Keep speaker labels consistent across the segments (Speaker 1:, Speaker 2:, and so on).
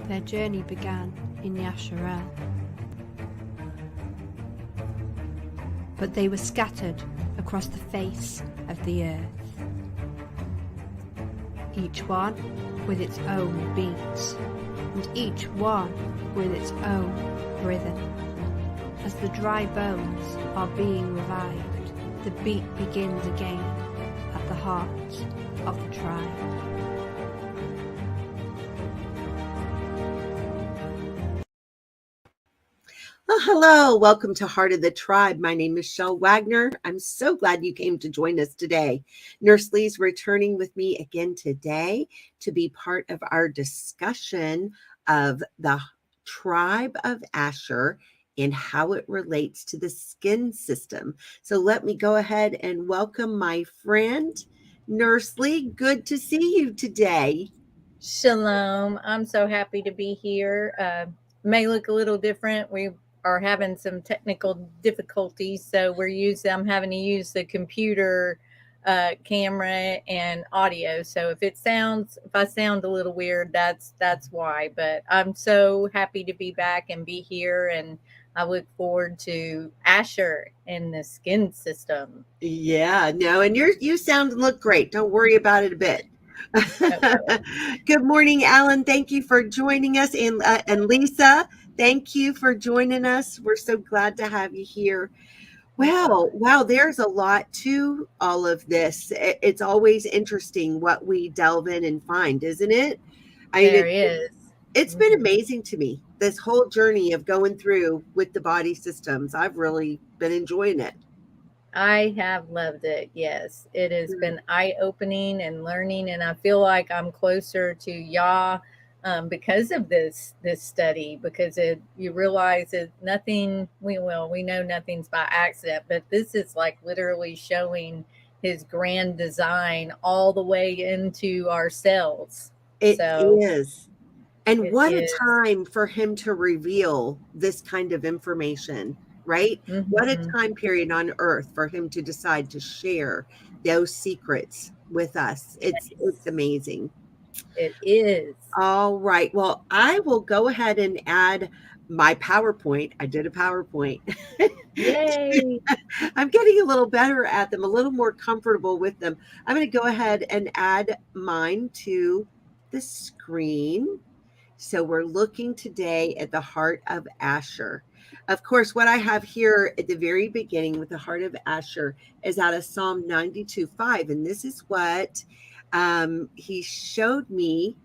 Speaker 1: Their journey began in Yasharel, but they were scattered across the face of the earth, each one with its own beat, and each one with its own rhythm. As the dry bones are being revived, the beat begins again at the heart of the tribe.
Speaker 2: Well, hello, welcome to Heart of the Tribe. My name is Chelle Wagner. I'm so glad you came to join us today. Nurse Lee's returning with me again today to be part of our discussion of the tribe of Asher and how it relates to the skin system. So let me go ahead and welcome my friend, Nurse Lee. Good to see you today.
Speaker 3: Shalom. I'm so happy to be here. May look a little different. We are having some technical difficulties, so I'm having to use the computer camera and audio. So if I sound a little weird, that's why. But I'm so happy to be back and be here, and I look forward to Asher and the skin system.
Speaker 2: Yeah, no, and you sound and look great. Don't worry about it a bit. Good morning, Alan. Thank you for joining us, and Lisa, thank you for joining us. We're so glad to have you here. Well, wow, there's a lot to all of this. It's always interesting what we delve in and find, isn't it? It's been amazing to me, this whole journey of going through with the body systems. I've really been enjoying it.
Speaker 3: I have loved it. Yes, it has been eye-opening and learning, and I feel like I'm closer to Yah because of this study. Because you realize that we know nothing's by accident, but this is like literally showing His grand design all the way into our cells.
Speaker 2: It is. And what a time for Him to reveal this kind of information. Right?
Speaker 3: Mm-hmm.
Speaker 2: What a time period on earth for Him to decide to share those secrets with us. It's amazing.
Speaker 3: It is.
Speaker 2: All right. Well, I will go ahead and add my PowerPoint. I did a PowerPoint.
Speaker 3: Yay.
Speaker 2: I'm getting a little better at them, a little more comfortable with them. I'm going to go ahead and add mine to the screen. So we're looking today at the heart of Asher. Of course, what I have here at the very beginning with the heart of Asher is out of Psalm 92:5. And this is what he showed me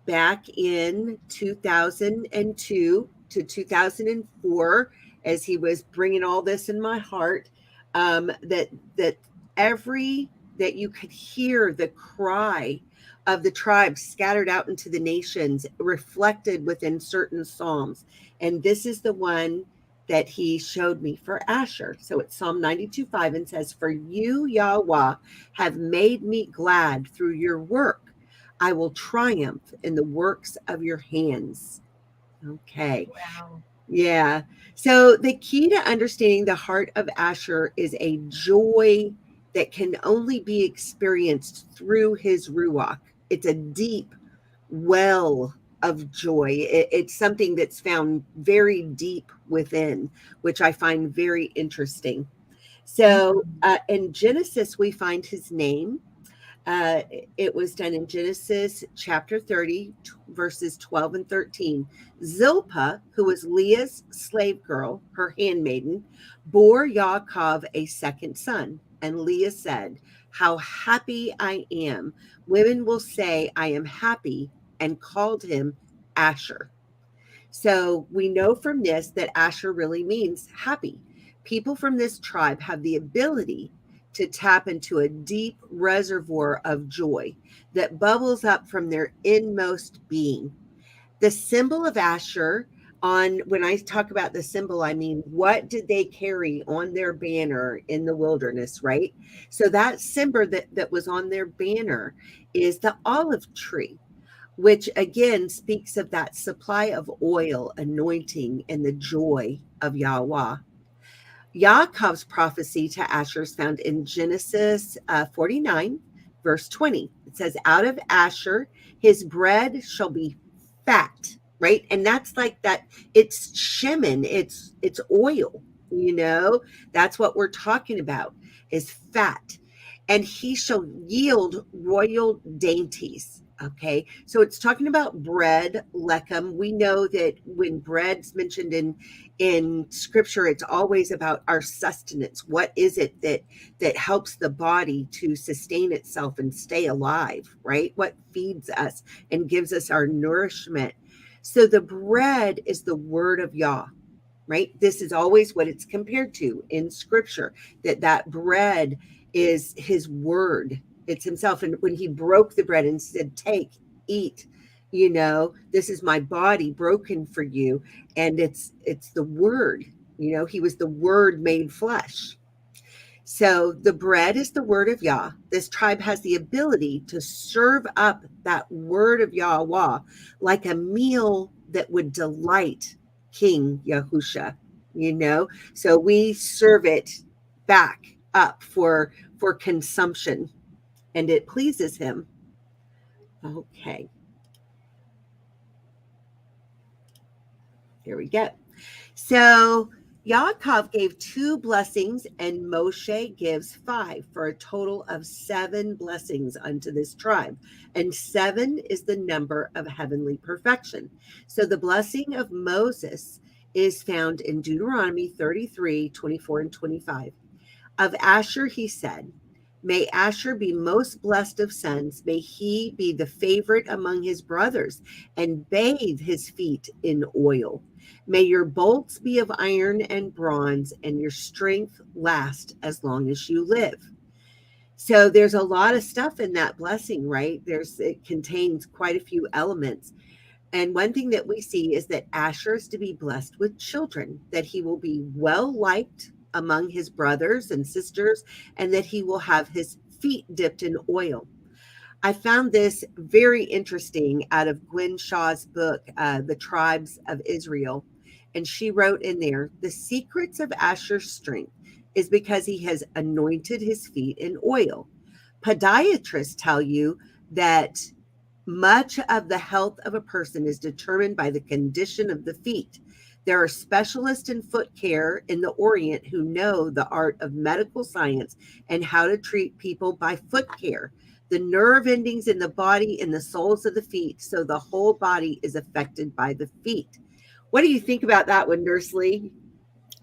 Speaker 2: back in 2002 to 2004 as he was bringing all this in my heart, that you could hear the cry of the tribes scattered out into the nations reflected within certain psalms. And this is the one that he showed me for Asher. So it's Psalm 92:5 and says, "For you, yahuah, have made me glad through your work. I will triumph in the works of your hands." Okay.
Speaker 3: Wow.
Speaker 2: Yeah. So the key to understanding the heart of Asher is a joy that can only be experienced through his ruach. It's a deep well of joy. It's something that's found very deep within, which I find very interesting. So in Genesis, we find his name. It was done in Genesis chapter 30, verses 12 and 13. Zilpah, who was Leah's slave girl, her handmaiden, bore Yaakov a second son. And Leah said, "How happy I am. Women will say I am happy," and called him Asher. So we know from this that Asher really means happy. People from this tribe have the ability to tap into a deep reservoir of joy that bubbles up from their inmost being. The symbol of Asher, when I talk about the symbol, I mean, what did they carry on their banner in the wilderness, right? So that symbol that was on their banner is the olive tree, which again speaks of that supply of oil, anointing, and the joy of yahuah. Yaakov's prophecy to Asher is found in Genesis 49, verse 20. It says, "Out of Asher his bread shall be fat right? And that's like that. It's shemen. It's oil. That's what we're talking about is fat. And he shall yield royal dainties. Okay, so it's talking about bread, lechem. We know that when bread's mentioned in scripture, it's always about our sustenance. What is it that helps the body to sustain itself and stay alive, right? What feeds us and gives us our nourishment. So the bread is the word of Yah, right? This is always what it's compared to in scripture, that bread is his word. It's himself. And when he broke the bread and said, take, eat, this is my body broken for you. And it's the word, he was the word made flesh. So the bread is the word of Yah. This tribe has the ability to serve up that word of Yahuah like a meal that would delight King Yahusha, So we serve it back up for consumption, and it pleases him. Okay. Here we go. So Yaakov gave 2 blessings, and Moshe gives 5, for a total of 7 blessings unto this tribe. And 7 is the number of heavenly perfection. So the blessing of Moses is found in Deuteronomy 33, 24, and 25. Of Asher he said, may Asher be most blessed of sons. May he be the favorite among his brothers and bathe his feet in oil. May your bolts be of iron and bronze, and your strength last as long as you live. So there's a lot of stuff in that blessing, right? It contains quite a few elements. And one thing that we see is that Asher is to be blessed with children, that he will be well liked among his brothers and sisters, and that he will have his feet dipped in oil. I found this very interesting out of Gwen Shaw's book, The Tribes of Israel. And she wrote in there, the secrets of Asher's strength is because he has anointed his feet in oil. Podiatrists tell you that much of the health of a person is determined by the condition of the feet. There are specialists in foot care in the Orient who know the art of medical science and how to treat people by foot care. The nerve endings in the body and the soles of the feet, so the whole body is affected by the feet. What do you think about that one, Nurse Lee?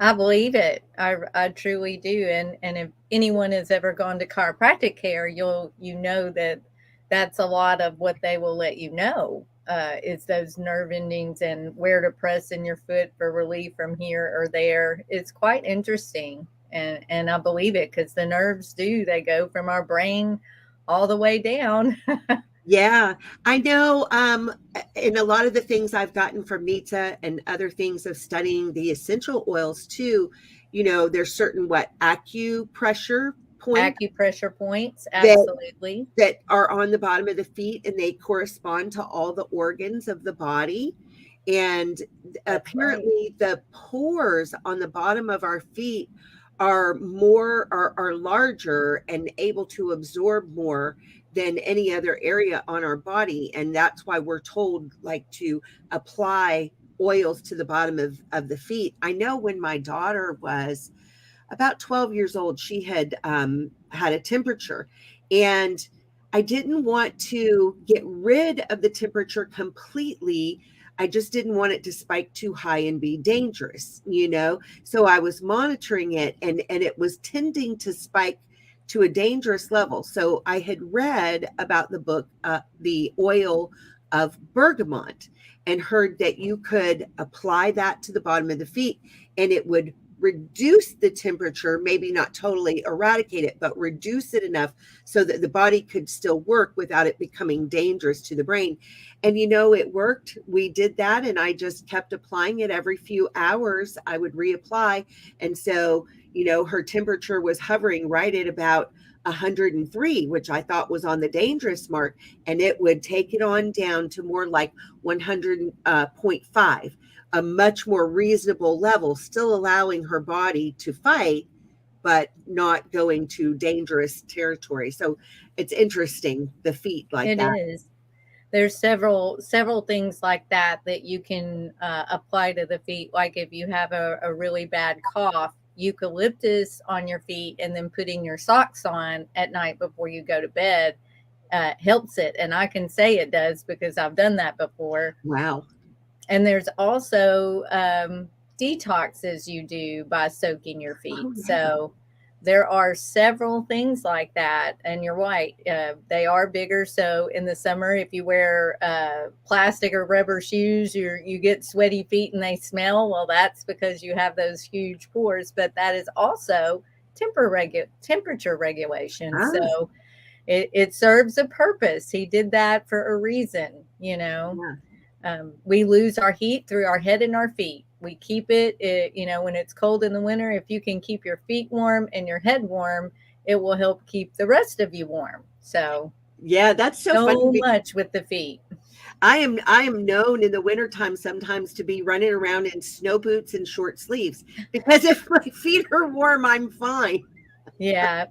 Speaker 3: I believe it. I truly do. And if anyone has ever gone to chiropractic care, you know that that's a lot of what they will let you know. It's those nerve endings and where to press in your foot for relief from here or there. It's quite interesting. And I believe it because the nerves they go from our brain all the way down.
Speaker 2: Yeah, I know. In a lot of the things I've gotten from Nita and other things of studying the essential oils too, there's certain acupressure
Speaker 3: points, absolutely,
Speaker 2: that are on the bottom of the feet, and they correspond to all the organs of the body. And that's apparently right. The pores on the bottom of our feet are larger and able to absorb more than any other area on our body. And that's why we're told to apply oils to the bottom of the feet. I know when my daughter was about 12 years old, she had had a temperature, and I didn't want to get rid of the temperature completely. I just didn't want it to spike too high and be dangerous, So I was monitoring it, and it was tending to spike to a dangerous level. So I had read about the book, The Oil of Bergamot, and heard that you could apply that to the bottom of the feet, and it would reduce the temperature, maybe not totally eradicate it, but reduce it enough so that the body could still work without it becoming dangerous to the brain. And it worked. We did that, and I just kept applying it every few hours. I would reapply. And so, her temperature was hovering right at about 103, which I thought was on the dangerous mark, and it would take it on down to more like 100.5. A much more reasonable level, still allowing her body to fight, but not going to dangerous territory. So it's interesting, the feet like that.
Speaker 3: It is. there's several things like that you can apply to the feet. Like if you have a really bad cough, eucalyptus on your feet and then putting your socks on at night before you go to bed helps it. And I can say it does because I've done that before.
Speaker 2: Wow.
Speaker 3: And there's also detoxes you do by soaking your feet.
Speaker 2: Oh, yeah.
Speaker 3: So there are several things like that. And you're right, they are bigger. So in the summer, if you wear plastic or rubber shoes, you get sweaty feet and they smell. Well, that's because you have those huge pores. But that is also temperature regulation.
Speaker 2: Ah.
Speaker 3: So it serves a purpose. He did that for a reason, you know.
Speaker 2: Yeah.
Speaker 3: We lose our heat through our head and our feet. We keep it, you know, when it's cold in the winter, if you can keep your feet warm and your head warm, it will help keep the rest of you warm. So
Speaker 2: yeah, that's so funny.
Speaker 3: Much with the feet.
Speaker 2: I am known in the wintertime sometimes to be running around in snow boots and short sleeves because if my feet are warm, I'm fine.
Speaker 3: Yeah,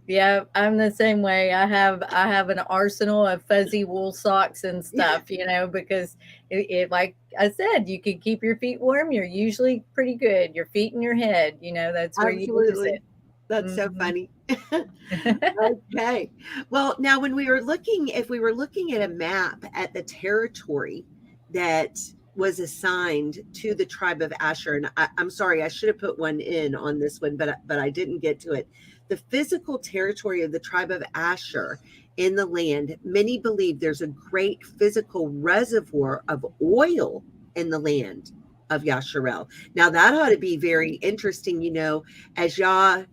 Speaker 3: I'm the same way. I have an arsenal of fuzzy wool socks and stuff, you know, because it like I said, you can keep your feet warm. You're usually pretty good. Your feet and your head, you know, that's where
Speaker 2: Absolutely.
Speaker 3: you use it.
Speaker 2: That's so funny. Okay. Well, now if we were looking at a map at the territory that was assigned to the tribe of Asher, and I'm sorry, I should have put one in on this one, but I didn't get to it. The physical territory of the tribe of Asher in the land, many believe there's a great physical reservoir of oil in the land of Yasharel. Now that ought to be very interesting, you know, as Yah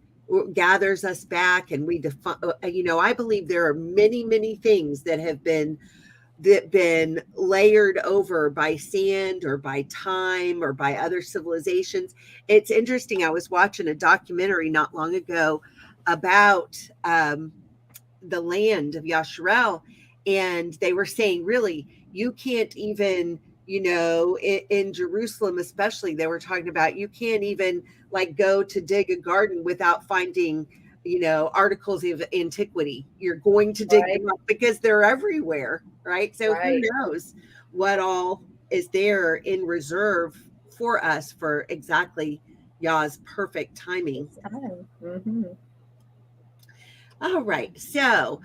Speaker 2: gathers us back and we define, you know, I believe there are many things that have been layered over by sand or by time or by other civilizations. It's interesting. I was watching a documentary not long ago about the land of Yasharel, and they were saying, really, you can't even, you know, in Jerusalem especially, they were talking about you can't even like go to dig a garden without finding, you know, articles of antiquity. You're going to dig them up because they're everywhere, right? So who knows what all is there in reserve for us for exactly Yah's perfect timing.
Speaker 3: Mm-hmm.
Speaker 2: All right. So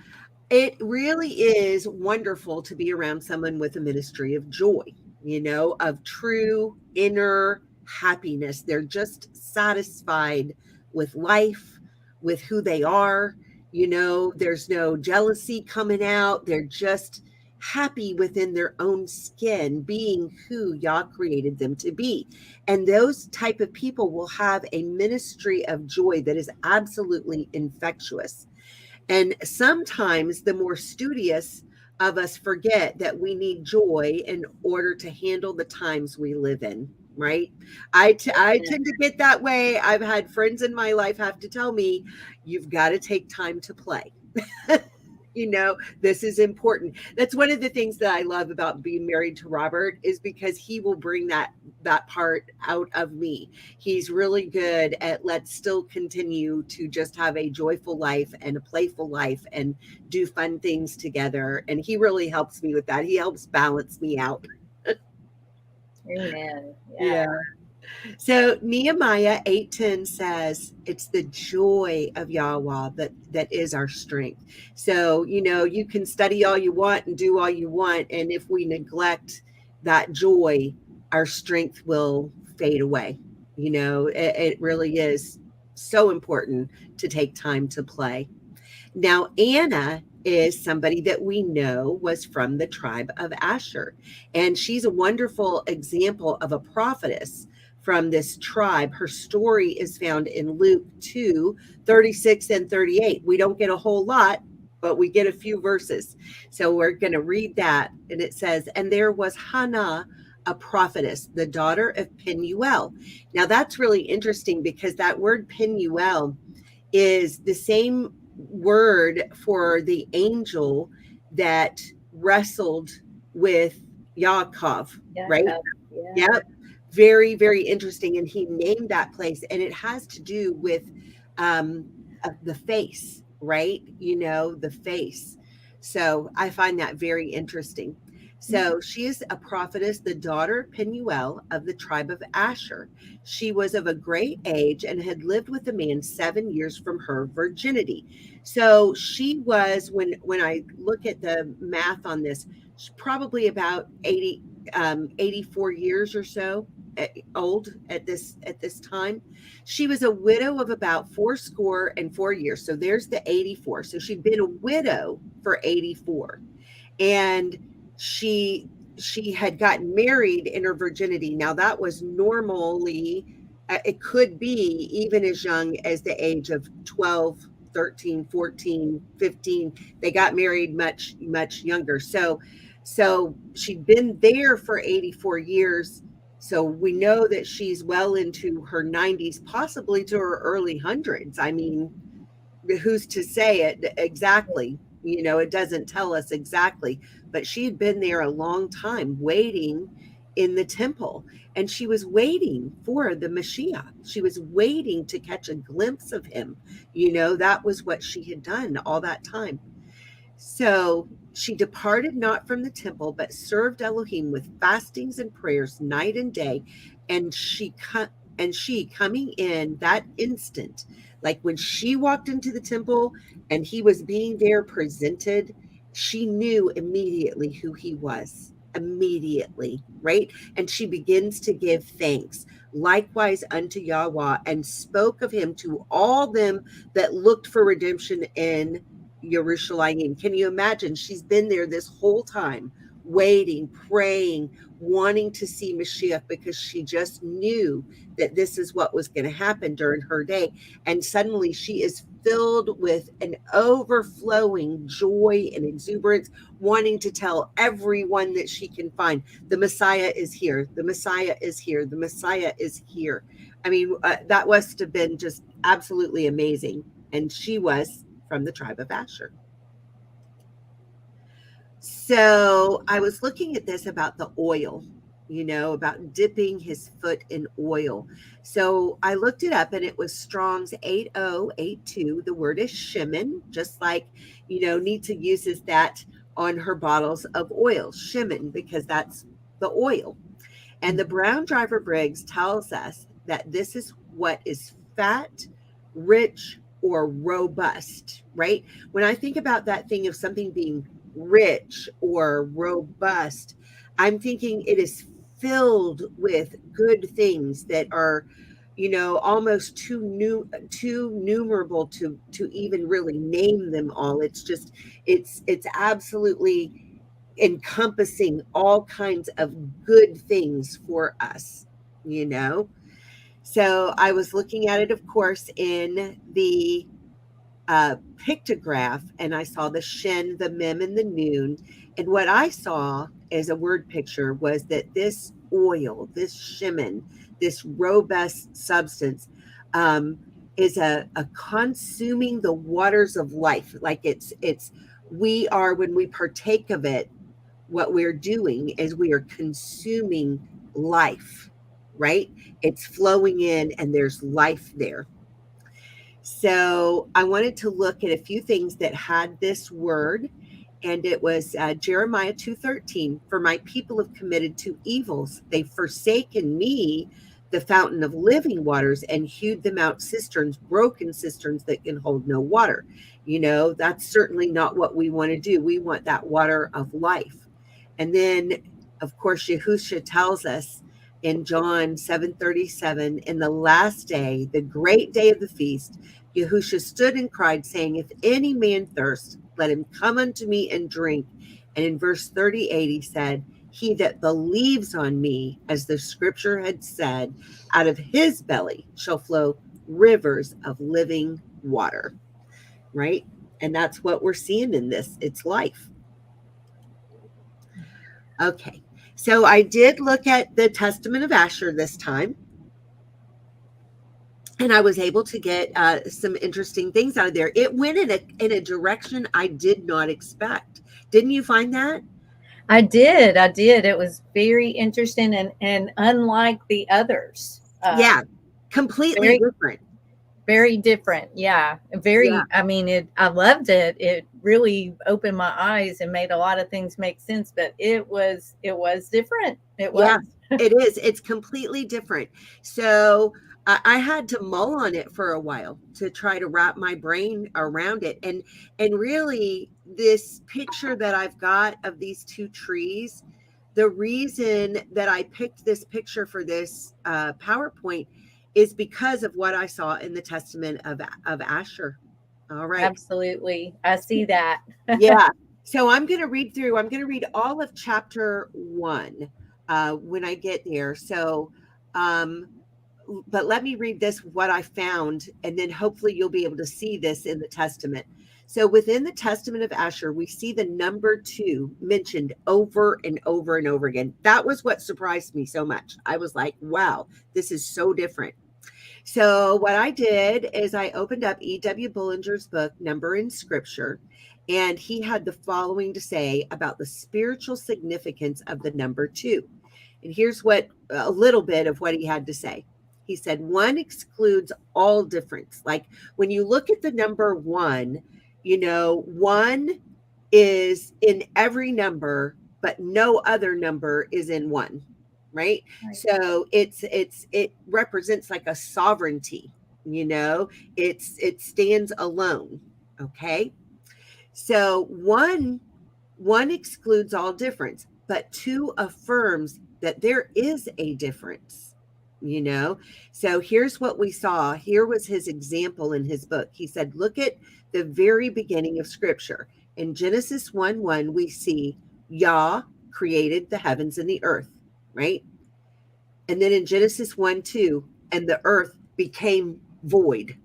Speaker 2: it really is wonderful to be around someone with a ministry of joy, you know, of true inner happiness. They're just satisfied with life, with who they are. You know, there's no jealousy coming out. They're just happy within their own skin, being who Yah created them to be. And those type of people will have a ministry of joy that is absolutely infectious. And sometimes the more studious of us forget that we need joy in order to handle the times we live in, right? I tend to get that way. I've had friends in my life have to tell me, you've got to take time to play. You know, this is important. That's one of the things that I love about being married to Robert is because he will bring that part out of me. He's really good at let's still continue to just have a joyful life and a playful life and do fun things together. And he really helps me with that. He helps balance me out.
Speaker 3: Amen.
Speaker 2: Yeah. So Nehemiah 8:10 says it's the joy of yahuah that is our strength. So, you know, you can study all you want and do all you want. And if we neglect that joy, our strength will fade away. You know, it really is so important to take time to play. Now, Anna is somebody that we know was from the tribe of Asher. And she's a wonderful example of a prophetess from this tribe. Her story is found in Luke 2:36 and 38. We don't get a whole lot, but we get a few verses. So we're going to read that. And it says, and there was Hannah, a prophetess, the daughter of Penuel. Now that's really interesting because that word Penuel is the same word for the angel that wrestled with Yaakov, right?
Speaker 3: Yeah.
Speaker 2: Yep. Very, very interesting. And he named that place, and it has to do with the face, right? You know, the face. So I find that very interesting. So she is a prophetess, the daughter of Penuel of the tribe of Asher. She was of a great age and had lived with a man 7 years from her virginity. So she was, when I look at the math on this, she's probably about 84 years or so old at this time. She was a widow of about 84 years. So there's the 84. So she'd been a widow for 84. And she had gotten married in her virginity. Now that was normally, it could be even as young as the age of 12, 13, 14, 15. They got married much younger. So she'd been there for 84 years. So we know that she's well into her 90s, possibly to her early hundreds. I mean, who's to say it exactly? It doesn't tell us exactly, but she had been there a long time waiting in the temple, and she was waiting for the Mashiach. She was waiting to catch a glimpse of him. That was what she had done all that time. So she departed not from the temple, but served Elohim with fastings and prayers night and day. And she coming in that instant, like when she walked into the temple and he was being there presented, she knew immediately who he was. Immediately, right? And she begins to give thanks likewise unto Yahuah, and spoke of him to all them that looked for redemption in Yerushalayim. Can you imagine? She's been there this whole time, waiting, praying, wanting to see Mashiach, because she just knew that this is what was going to happen during her day. And suddenly she is filled with an overflowing joy and exuberance, wanting to tell everyone that she can find, the Messiah is here, the Messiah is here, the Messiah is here. I mean, that must have been just absolutely amazing. And she was from the tribe of Asher. So I was looking at this about the oil, about dipping his foot in oil. So I looked it up, and it was Strong's 8082. The word is shemen, just like, Nita uses that on her bottles of oil, shemen, because that's the oil. And the Brown Driver Briggs tells us that this is what is fat, rich, or robust, right? When I think about that thing of something being rich or robust, I'm thinking it is filled with good things that are, almost too numerable to even really name them all. It's just, it's absolutely encompassing all kinds of good things for us, So I was looking at it, of course, in the pictograph, and I saw the shin, the mem, and the noon. And what I saw as a word picture was that this oil, this shemen, this robust substance, is a consuming the waters of life. Like we are, when we partake of it, what we're doing is we are consuming life, right? It's flowing in, and there's life there. So I wanted to look at a few things that had this word, and it was Jeremiah 2:13. For my people have committed two evils. They've forsaken me, the fountain of living waters, and hewed them out cisterns, broken cisterns that can hold no water. That's certainly not what we want to do. We want that water of life. And then, of course, Yahusha tells us in John 7:37, in the last day, the great day of the feast, Yahusha stood and cried, saying, if any man thirst, let him come unto me and drink. And in verse 38, he said, he that believes on me, as the scripture had said, out of his belly shall flow rivers of living water. Right? And that's what we're seeing in this. It's life. Okay. So I did look at the Testament of Asher this time, and I was able to get some interesting things out of there. It went in a direction I did not expect. Didn't you find that?
Speaker 3: I did. It was very interesting and unlike the others.
Speaker 2: Yeah, completely different.
Speaker 3: Very different. Yeah. Very,
Speaker 2: Yeah.
Speaker 3: I mean, I loved it. It really opened my eyes and made a lot of things make sense, but it was different. It was.
Speaker 2: Yeah, it is. It's completely different. So I had to mull on it for a while to try to wrap my brain around it. And really, this picture that I've got of these two trees, the reason that I picked this picture for this PowerPoint is because of what I saw in the Testament of Asher. All right.
Speaker 3: Absolutely. I see that.
Speaker 2: Yeah. So I'm going to read all of chapter 1 when I get there. So, um, but let me read this, what I found, and then hopefully you'll be able to see this in the Testament. So within the Testament of Asher, we see the number 2 mentioned over and over and over again. That was what surprised me so much. I was like, wow, this is so different. So what I did is I opened up E.W. Bullinger's book, Number in Scripture, and he had the following to say about the spiritual significance of the number 2. And here's what a little bit of what he had to say. He said, 1 excludes all difference. Like when you look at the number 1, 1 is in every number, but no other number is in 1. Right? So it represents like a sovereignty, it stands alone. Okay. So one excludes all difference, but 2 affirms that there is a difference. So here's what we saw. Here was his example in his book. He said, look at the very beginning of Scripture. In Genesis 1:1, we see Yah created the heavens and the earth, right? And then in Genesis 1:2, and the earth became void,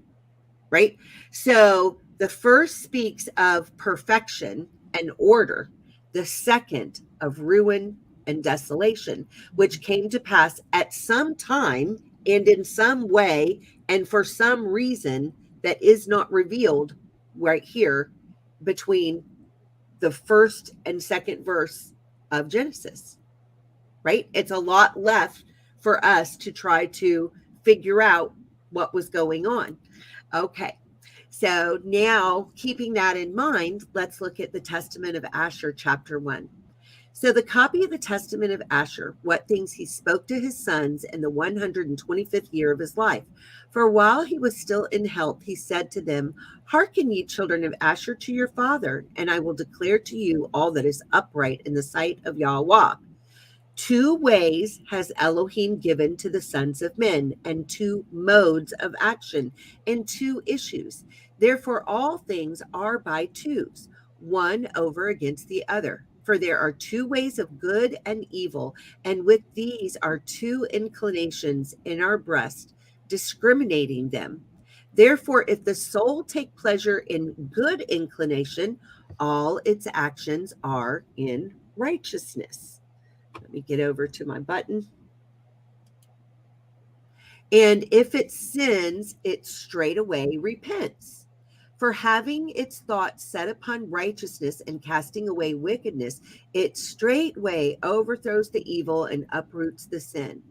Speaker 2: right? So the first speaks of perfection and order, the second of ruin and desolation, which came to pass at some time and in some way and for some reason that is not revealed right here between the first and second verse of Genesis, right? It's a lot left for us to try to figure out what was going on. Okay. So now, keeping that in mind, let's look at the Testament of Asher, chapter 1. So the copy of the Testament of Asher, what things he spoke to his sons in the 125th year of his life. For while he was still in health, he said to them, hearken ye children of Asher to your father, and I will declare to you all that is upright in the sight of yahuah. 2 ways has Elohim given to the sons of men, and 2 modes of action, and 2 issues. Therefore, all things are by twos, one over against the other. For there are 2 ways of good and evil, and with these are 2 inclinations in our breast, discriminating them. Therefore, if the soul take pleasure in good inclination, all its actions are in righteousness. Let me get over to my button. And if it sins, it straightway repents. For having its thoughts set upon righteousness and casting away wickedness, it straightway overthrows the evil and uproots the sin.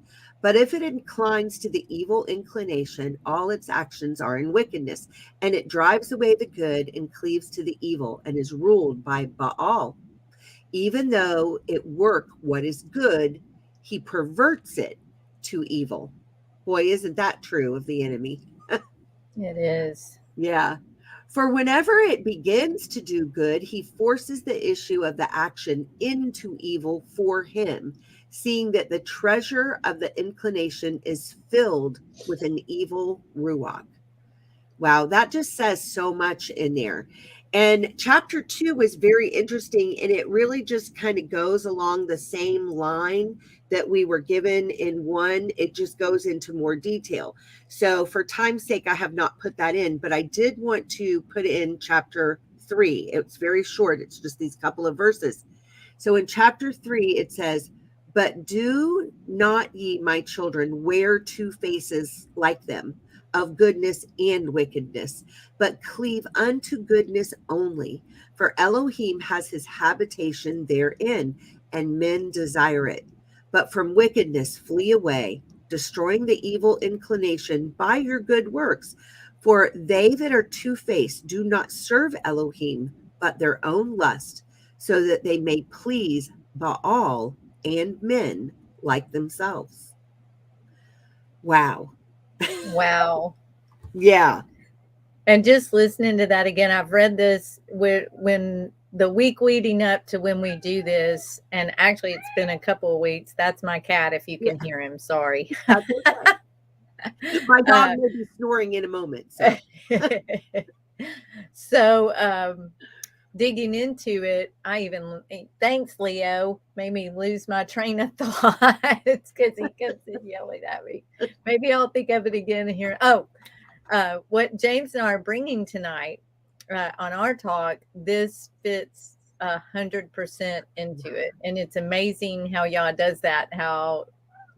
Speaker 2: But if it inclines to the evil inclination, all its actions are in wickedness, and it drives away the good and cleaves to the evil and is ruled by Baal. Even though it work what is good, he perverts it to evil. Boy, isn't that true of the enemy?
Speaker 3: It is.
Speaker 2: Yeah. For whenever it begins to do good, he forces the issue of the action into evil for him, seeing that the treasure of the inclination is filled with an evil ruach. Wow, that just says so much in there. And chapter 2 is very interesting, and it really just kind of goes along the same line that we were given in 1. It just goes into more detail. So for time's sake, I have not put that in, but I did want to put in chapter 3. It's very short. It's just these couple of verses. So in chapter 3, it says, but do not ye, my children, wear 2 faces like them, of goodness and wickedness, but cleave unto goodness only. For Elohim has his habitation therein, and men desire it. But from wickedness flee away, destroying the evil inclination by your good works. For they that are two-faced do not serve Elohim, but their own lust, so that they may please Baal and men like themselves. Wow.
Speaker 3: Wow.
Speaker 2: Yeah.
Speaker 3: And just listening to that again, I've read this when the week leading up to when we do this, and actually it's been a couple of weeks. That's my cat, if you can hear him. Sorry.
Speaker 2: That's okay. My dog may be snoring in a moment.
Speaker 3: So, digging into it, thanks, Leo, made me lose my train of thought. It's because he kept yelling at me. Maybe I'll think of it again here. What James and I are bringing tonight on our talk, this fits 100% into it. And it's amazing how Yah does that, how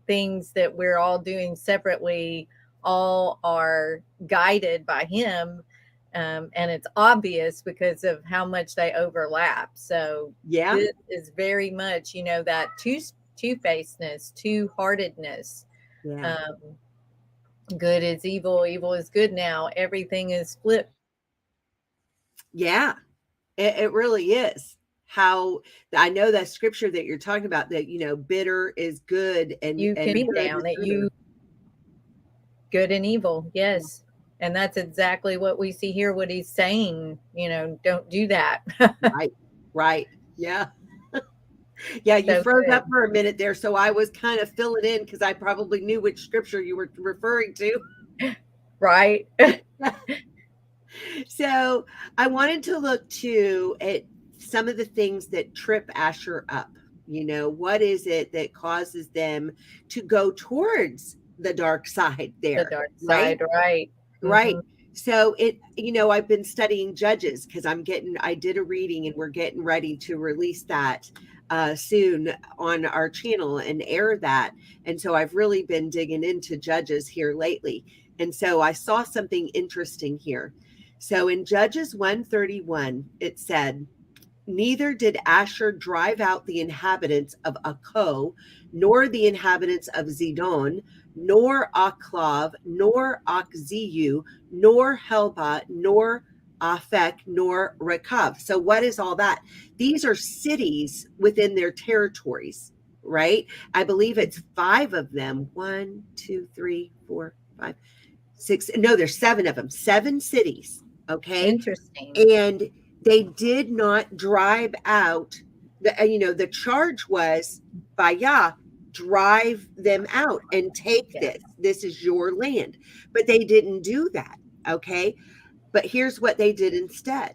Speaker 3: things that we're all doing separately all are guided by him. And it's obvious because of how much they overlap. So
Speaker 2: yeah,
Speaker 3: this is very much, that two-facedness, two-heartedness.
Speaker 2: yeah.
Speaker 3: Good is evil, evil is good now. Everything is flipped.
Speaker 2: Yeah, it really is. How I know that scripture that you're talking about, that bitter is good, and
Speaker 3: you can be
Speaker 2: good
Speaker 3: down
Speaker 2: is
Speaker 3: that you good and evil. Yes. And that's exactly what we see here, what he's saying, don't do that.
Speaker 2: Right. Yeah. Yeah, you
Speaker 3: So
Speaker 2: froze
Speaker 3: good.
Speaker 2: up for a minute there, so I was kind of filling in because I probably knew which scripture you were referring to.
Speaker 3: Right.
Speaker 2: So I wanted to look too at some of the things that trip Asher up. What is it that causes them to go towards the dark side there?
Speaker 3: The dark side, right.
Speaker 2: Right. So I've been studying Judges because I did a reading and we're getting ready to release that soon on our channel and air that. And so I've really been digging into Judges here lately. And so I saw something interesting here. So in Judges 131, it said, neither did Asher drive out the inhabitants of Akko, nor the inhabitants of Zidon, nor Aklav, nor Akziu, nor Helba, nor Aphek, nor Rekav. So what is all that? These are cities within their territories, right? I believe it's 5 of them. 1, 2, 3, 4, 5, 6. No, there's 7 of them. 7 cities. Okay.
Speaker 3: Interesting.
Speaker 2: And they did not drive out the charge was by Yah, drive them out and take this. This is your land. But they didn't do that. Okay. But here's what they did instead.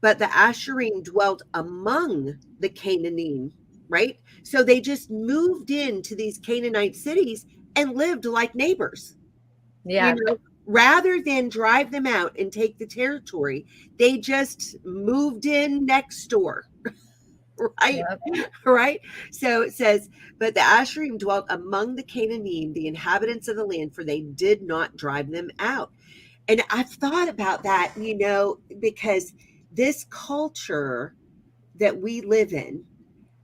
Speaker 2: But the Asherim dwelt among the Canaanite, right? So they just moved into these Canaanite cities and lived like neighbors.
Speaker 3: Yeah.
Speaker 2: Rather than drive them out and take the territory, they just moved in next door. Right. Yep. Right. So it says, but the Asherim dwelt among the Canaanite, the inhabitants of the land, for they did not drive them out. And I've thought about that, because this culture that we live in,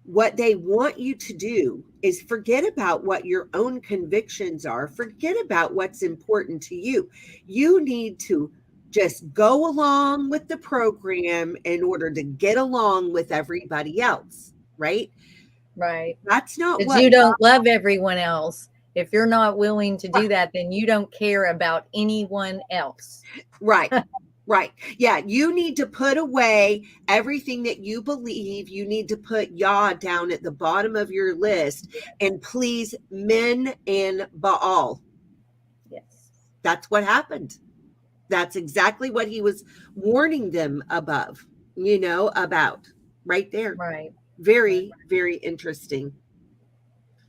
Speaker 2: what they want you to do is forget about what your own convictions are. Forget about what's important to you. You need to just go along with the program in order to get along with everybody else, right?
Speaker 3: Right.
Speaker 2: That's not
Speaker 3: what
Speaker 2: you
Speaker 3: don't love everyone else. If you're not willing to do that, then you don't care about anyone else.
Speaker 2: Right. Right. Yeah. You need to put away everything that you believe. You need to put Yah down at the bottom of your list and please men and Baal.
Speaker 3: Yes.
Speaker 2: That's what happened. That's exactly what he was warning them about right there.
Speaker 3: Right.
Speaker 2: Very, very interesting.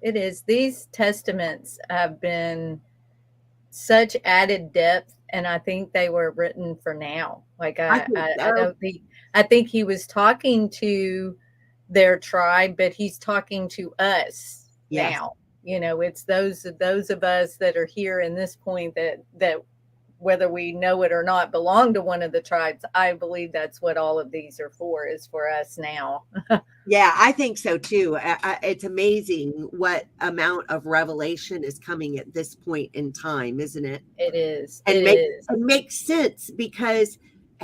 Speaker 3: It is. These testaments have been such added depth, and I think they were written for now. Like I think he was talking to their tribe, but he's talking to us now. It's those of us that are here in this point that whether we know it or not, belong to one of the tribes. I believe that's what all of these are for, is for us now.
Speaker 2: Yeah, I think so too. It's amazing what amount of revelation is coming at this point in time, isn't it?
Speaker 3: It is.
Speaker 2: And
Speaker 3: It
Speaker 2: makes sense, because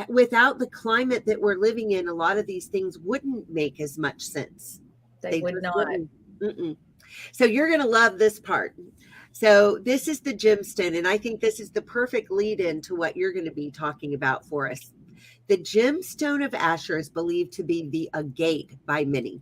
Speaker 2: without the climate that we're living in, a lot of these things wouldn't make as much sense.
Speaker 3: They would not.
Speaker 2: wouldn't. Mm-mm. So you're going to love this part. So this is the gemstone, and I think this is the perfect lead in to what you're going to be talking about for us. The gemstone of Asher is believed to be the agate by many.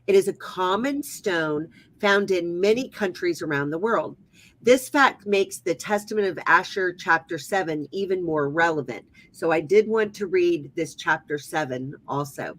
Speaker 2: It is a common stone found in many countries around the world. This fact makes the Testament of Asher chapter 7 even more relevant. So I did want to read this chapter 7 also.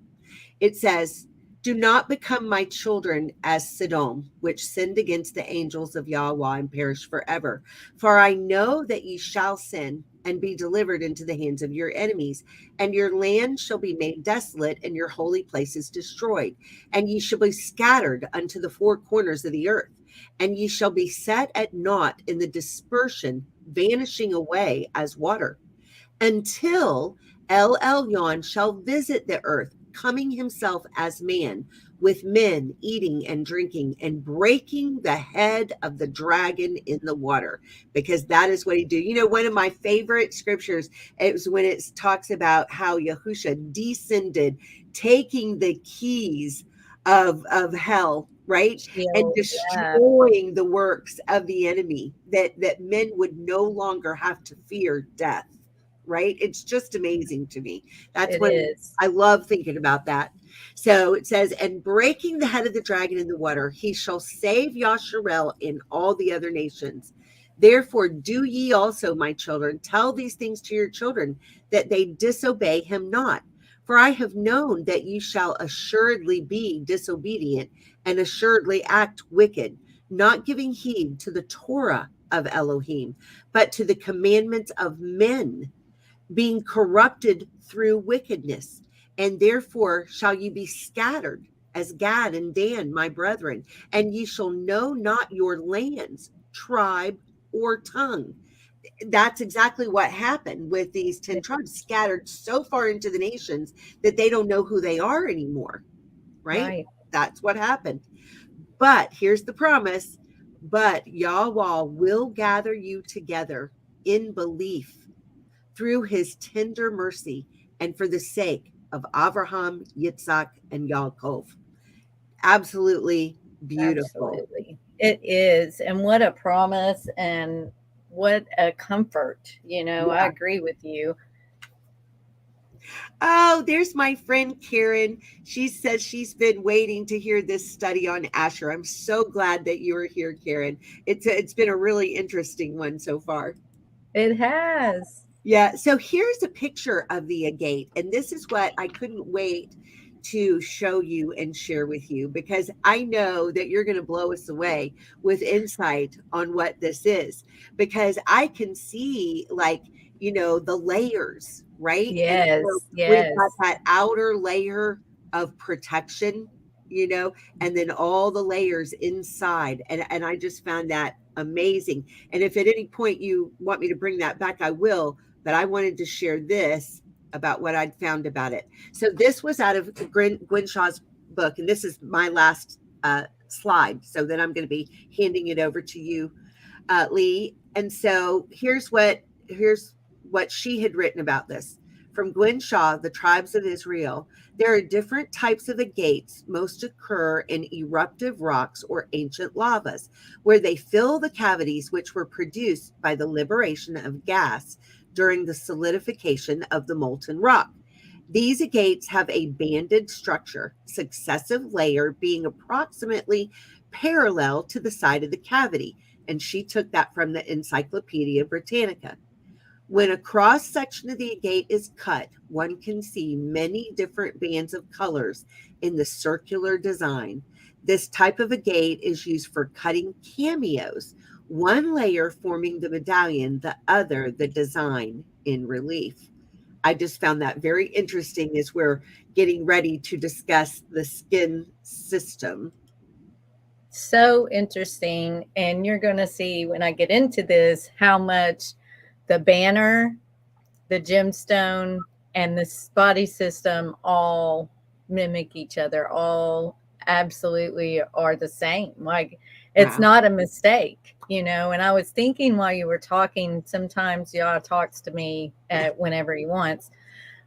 Speaker 2: It says, "Do not become my children as Sodom, which sinned against the angels of Yahweh and perished forever. For I know that ye shall sin and be delivered into the hands of your enemies, and your land shall be made desolate, and your holy places destroyed, and ye shall be scattered unto the four corners of the earth, and ye shall be set at naught in the dispersion, vanishing away as water, until El Elyon shall visit the earth, coming himself as man, with men eating and drinking, and breaking the head of the dragon in the water," because that is what he do. You know, one of my favorite scriptures, it was when it talks about how Yahusha descended, taking the keys of hell, right? And destroying the works of the enemy, that men would no longer have to fear death. Right? It's just amazing to me. That's what I love thinking about that. So it says, "And breaking the head of the dragon in the water, he shall save Yasharel in all the other nations. Therefore do ye also, my children, tell these things to your children, that they disobey him not. For I have known that ye shall assuredly be disobedient, and assuredly act wicked, not giving heed to the Torah of Elohim, but to the commandments of men, being corrupted through wickedness. And therefore shall ye be scattered as Gad and Dan, my brethren, and ye shall know not your lands, tribe, or tongue." That's exactly what happened with these 10 tribes, scattered so far into the nations that they don't know who they are anymore. Right? That's what happened. But here's the promise: "But Yahweh will gather you together in belief through his tender mercy, and for the sake of Abraham, Yitzhak, and Yaakov." Absolutely beautiful.
Speaker 3: Absolutely. It is. And what a promise, and what a comfort. You know, I agree with you.
Speaker 2: Oh, there's my friend Karen. She says she's been waiting to hear this study on Asher. I'm so glad that you are here, Karen. It's been a really interesting one so far.
Speaker 3: It has.
Speaker 2: Yeah. So here's a picture of the agate, and this is what I couldn't wait to show you and share with you, because I know that you're going to blow us away with insight on what this is, because I can see, like, you know, the layers, right?
Speaker 3: Yes.
Speaker 2: We've got that outer layer of protection, you know, and then all the layers inside. And I just found that amazing. And if at any point you want me to bring that back, I will. But I wanted to share this about what I'd found about it. So this was out of Gwen Shaw's book, and this is my last slide. So then I'm going to be handing it over to you, Lee. And so here's what she had written about this. From Gwen Shaw, The Tribes of Israel: "There are different types of agates. Most occur in eruptive rocks or ancient lavas, where they fill the cavities which were produced by the liberation of gas during the solidification of the molten rock. These agates have a banded structure, successive layer being approximately parallel to the side of the cavity." And she took that from the Encyclopedia Britannica. "When a cross section of the agate is cut, one can see many different bands of colors in the circular design. This type of agate is used for cutting cameos, one layer forming the medallion, the other the design in relief." I just found that very interesting as we're getting ready to discuss the skin system.
Speaker 3: So interesting. And you're going to see when I get into this how much the banner, the gemstone, and this body system all mimic each other, all absolutely are the same. Like, it's
Speaker 2: Wow.
Speaker 3: not a mistake, you know. And I was thinking while you were talking, sometimes Yah talks to me whenever he wants,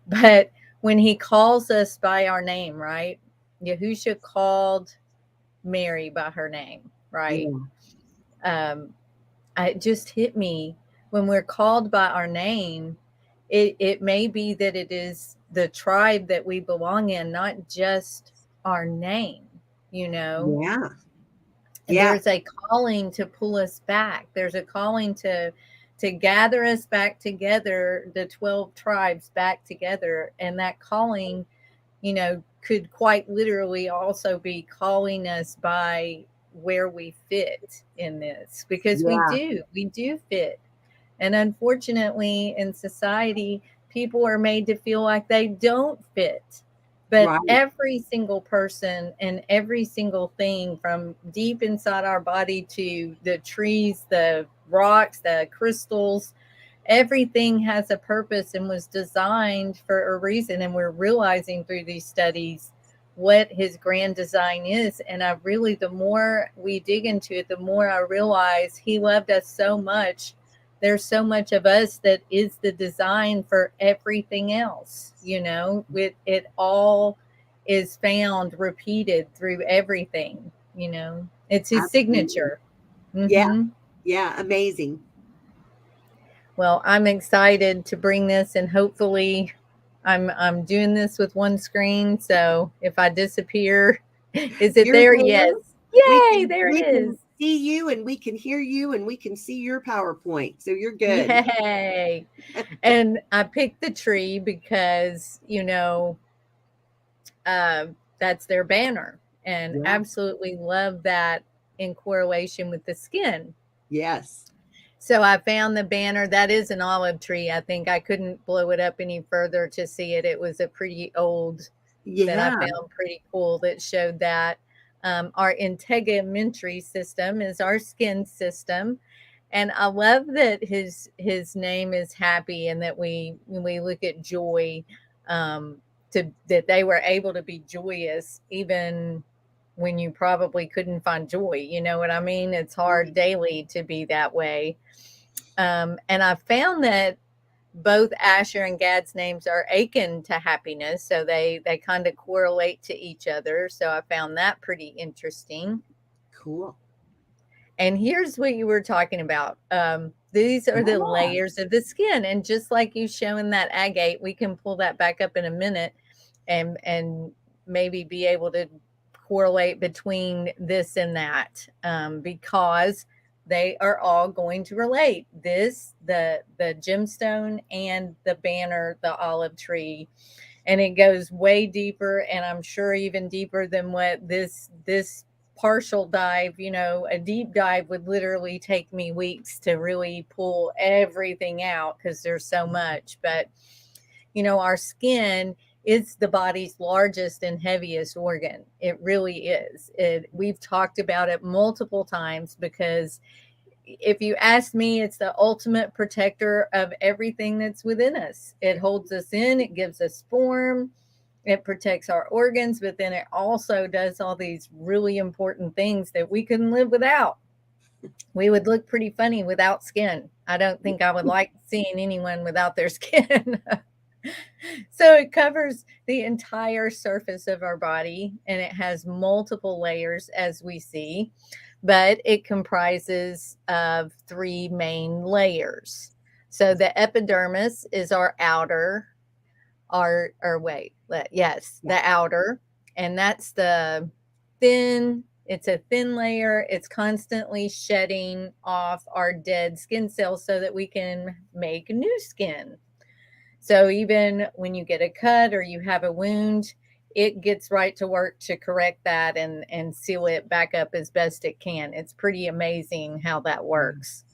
Speaker 3: but when he calls us by our name, right? Yahusha called Mary by her name, right?
Speaker 2: Yeah.
Speaker 3: It just hit me, when we're called by our name, it may be that it is the tribe that we belong in, not just our name, you know.
Speaker 2: Yeah.
Speaker 3: And
Speaker 2: Yeah.
Speaker 3: there's a calling to pull us back. There's a calling to gather us back together, the 12 tribes back together. And that calling, you know, could quite literally also be calling us by where we fit in this, because we
Speaker 2: Yeah.
Speaker 3: do fit. And unfortunately, in society, people are made to feel like they don't fit. But
Speaker 2: Right.
Speaker 3: every single person and every single thing, from deep inside our body to the trees, the rocks, the crystals, everything has a purpose and was designed for a reason. And we're realizing through these studies what his grand design is. And I really, the more we dig into it, the more I realize he loved us so much. There's so much of us that is the design for everything else, you know. It all is found repeated through everything, you know. It's his
Speaker 2: Absolutely.
Speaker 3: signature.
Speaker 2: Yeah.
Speaker 3: Mm-hmm.
Speaker 2: Yeah. Amazing.
Speaker 3: Well, I'm excited to bring this, and hopefully I'm doing this with one screen. So if I disappear, is it
Speaker 2: You're
Speaker 3: there?
Speaker 2: there.
Speaker 3: Yes.
Speaker 2: We
Speaker 3: Yay,
Speaker 2: can
Speaker 3: there it
Speaker 2: we
Speaker 3: is.
Speaker 2: can see you, and we can hear you, and we can see your PowerPoint. So you're good.
Speaker 3: Yay. And I picked the tree because, you know, that's their banner, and
Speaker 2: Yeah.
Speaker 3: absolutely love that in correlation with the skin.
Speaker 2: Yes.
Speaker 3: So I found the banner. That is an olive tree. I think I couldn't blow it up any further to see it. It was a pretty old that I
Speaker 2: Yeah.
Speaker 3: found pretty cool that showed that. Our integumentary system is our skin system. And I love that his name is happy, and that when we look at joy, that they were able to be joyous even when you probably couldn't find joy. You know what I mean? It's hard daily to be that way. And I found that both Asher and Gad's names are akin to happiness, so they kind of correlate to each other. So I found that pretty interesting.
Speaker 2: Cool.
Speaker 3: And here's what you were talking about. These are the
Speaker 2: Yeah.
Speaker 3: layers of the skin, and just like you showing that agate, we can pull that back up in a minute, and maybe be able to correlate between this and that, because they are all going to relate. This, the gemstone, and the banner, the olive tree, and it goes way deeper, and I'm sure even deeper than what this partial dive, you know. A deep dive would literally take me weeks to really pull everything out, because there's so much. But you know, our skin is the body's largest and heaviest organ. It really is. We've talked about it multiple times, because if you ask me, it's the ultimate protector of everything that's within us. It holds us in, it gives us form, it protects our organs, but then it also does all these really important things that we couldn't live without. We would look pretty funny without skin. I don't think I would like seeing anyone without their skin. So it covers the entire surface of our body, and it has multiple layers, as we see, but it comprises of 3 main layers. So the epidermis is our outer, the outer, and that's the thin. It's a thin layer. It's constantly shedding off our dead skin cells so that we can make new skin. So even when you get a cut or you have a wound, it gets right to work to correct that and seal it back up as best it can. It's pretty amazing how that works.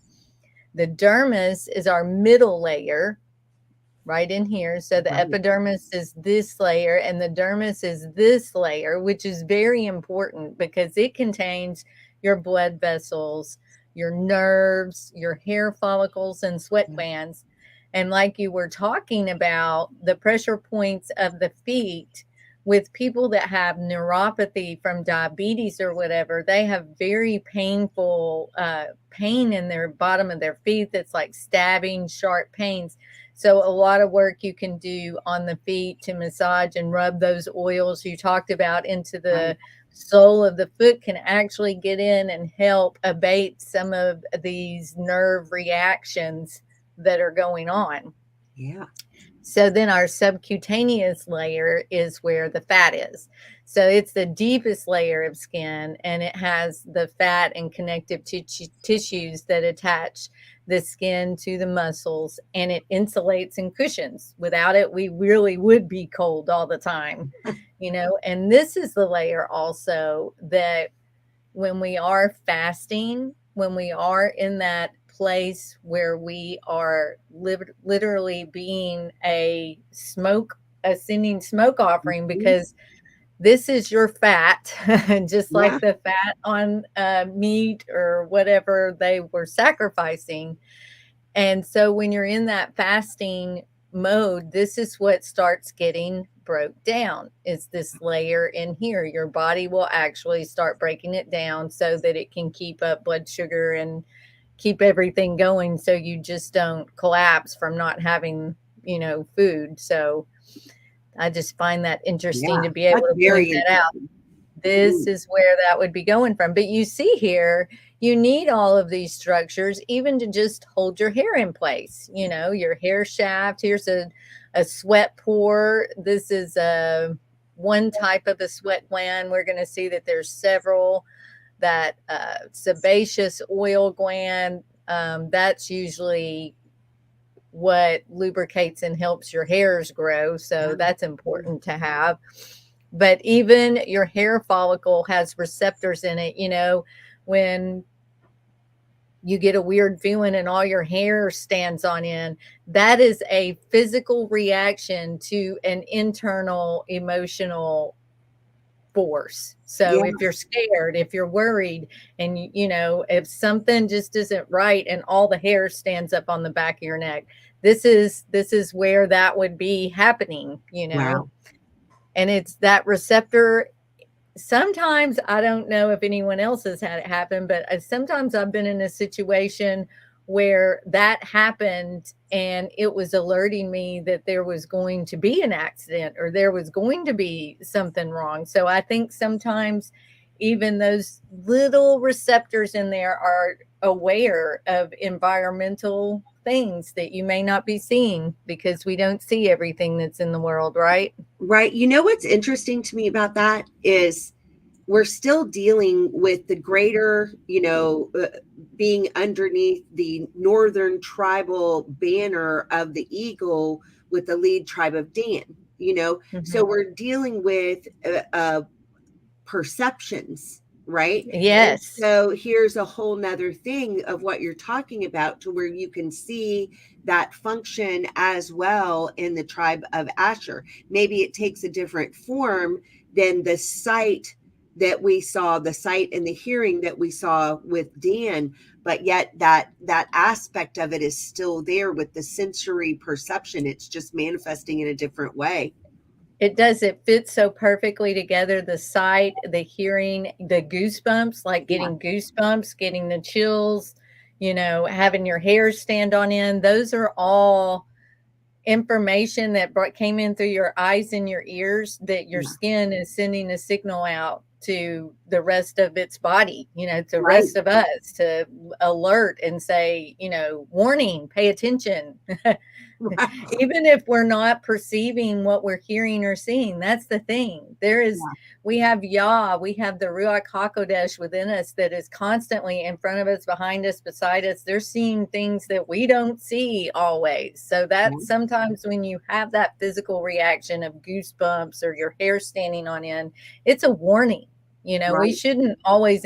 Speaker 3: The dermis is our middle layer, right in here. So the epidermis is this layer, and the dermis is this layer, which is very important because it contains your blood vessels, your nerves, your hair follicles, and sweat glands. And like you were talking about, the pressure points of the feet, with people that have neuropathy from diabetes or whatever, they have very painful pain in their bottom of their feet that's like stabbing, sharp pains. So a lot of work you can do on the feet to massage and rub those oils you talked about into the sole of the foot can actually get in and help abate some of these nerve reactions that are going on.
Speaker 2: Yeah.
Speaker 3: So then our subcutaneous layer is where the fat is. So it's the deepest layer of skin, and it has the fat and connective tissues that attach the skin to the muscles, and it insulates and cushions. Without it, we really would be cold all the time, you know. And this is the layer also that when we are fasting, when we are in that place where we are literally being ascending smoke offering, because this is your fat, just like the fat on meat or whatever they were sacrificing. And so when you're in that fasting mode, this is what starts getting broke down, is this layer in here. Your body will actually start breaking it down so that it can keep up blood sugar and keep everything going, so you just don't collapse from not having, you know, food. So I just find that interesting to be able to point that out. This is where that would be going from. But you see here, you need all of these structures even to just hold your hair in place. You know, your hair shaft. Here's a sweat pore. This is one type of a sweat gland. We're going to see that there's several. That sebaceous oil gland, that's usually what lubricates and helps your hairs grow. So that's important to have. But even your hair follicle has receptors in it. You know, when you get a weird feeling and all your hair stands on end, that is a physical reaction to an internal emotional force. So if you're scared, if you're worried, and you know, if something just isn't right and all the hair stands up on the back of your neck, this is where that would be happening, you know. And it's that receptor. Sometimes, I don't know if anyone else has had it happen, but sometimes I've been in a situation where that happened and it was alerting me that there was going to be an accident or there was going to be something wrong. So I think sometimes even those little receptors in there are aware of environmental things that you may not be seeing, because we don't see everything that's in the world, right?
Speaker 2: Right. You know, what's interesting to me about that is we're still dealing with the greater, you know, being underneath the northern tribal banner of the eagle with the lead tribe of Dan, you know. So we're dealing with perceptions, right?
Speaker 3: Yes.
Speaker 2: And so here's a whole nother thing of what you're talking about, to where you can see that function as well in the tribe of Asher. Maybe it takes a different form than the sight that we saw, the sight and the hearing that we saw with Dan, but yet that aspect of it is still there with the sensory perception. It's just manifesting in a different way.
Speaker 3: It does. It fits so perfectly together. The sight, the hearing, the goosebumps, like getting goosebumps, getting the chills, you know, having your hair stand on end. Those are all information that came in through your eyes and your ears, that your skin is sending a signal out to the rest of its body, you know, to the rest of us, to alert and say, you know, warning, pay attention. Even if we're not perceiving what we're hearing or seeing, that's the thing. There is, we have Yah, we have the Ruach HaKodesh within us that is constantly in front of us, behind us, beside us. They're seeing things that we don't see always. So that sometimes when you have that physical reaction of goosebumps or your hair standing on end, it's a warning. You know, we shouldn't always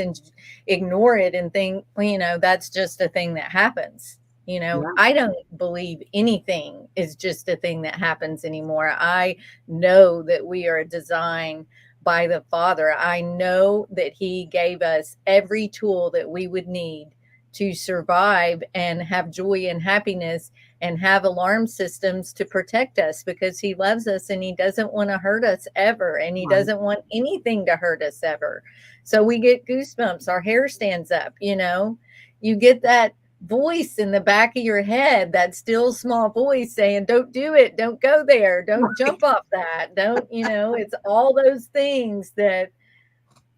Speaker 3: ignore it and think, well, you know, that's just a thing that happens. You know, I don't believe anything is just a thing that happens anymore. I know that we are designed by the Father. I know that He gave us every tool that we would need to survive and have joy and happiness and have alarm systems to protect us, because he loves us and he doesn't want to hurt us ever. And he doesn't want anything to hurt us ever. So we get goosebumps. Our hair stands up, you get that voice in the back of your head, that still small voice saying, don't do it. Don't go there. Don't jump off that. Don't, it's all those things that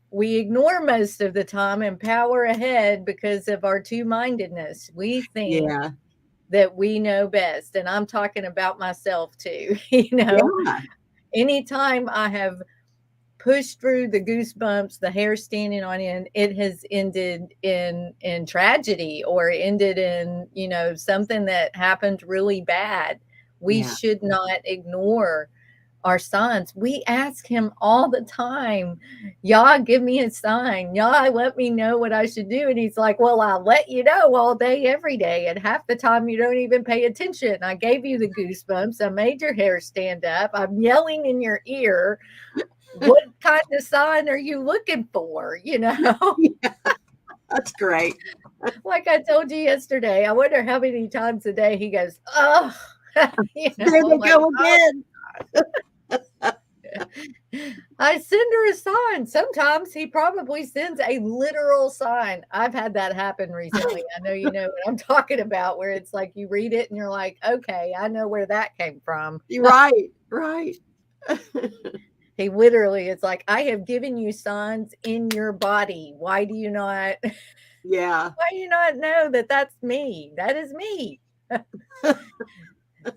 Speaker 3: we ignore most of the time and power ahead because of our two-mindedness. We think that we know best. And I'm talking about myself too. Anytime I have pushed through the goosebumps, the hair standing on end, it has ended in tragedy or ended in, something that happened really bad. We should not ignore our signs. We ask him all the time, Yah, give me a sign. Yah, let me know what I should do. And he's like, well, I'll let you know all day, every day. And half the time you don't even pay attention. I gave you the goosebumps. I made your hair stand up. I'm yelling in your ear. What kind of sign are you looking for?
Speaker 2: That's great.
Speaker 3: Like I told you yesterday, I wonder how many times a day he goes, oh,
Speaker 2: there they go again.
Speaker 3: I send her a sign. Sometimes he probably sends a literal sign. I've had that happen recently. I know you know what I'm talking about, where it's like you read it and you're like, okay, I know where that came from.
Speaker 2: Right.
Speaker 3: He literally, it's like, I have given you signs in your body. Why do you not?
Speaker 2: Yeah.
Speaker 3: Why do you not know that that's me? That is me.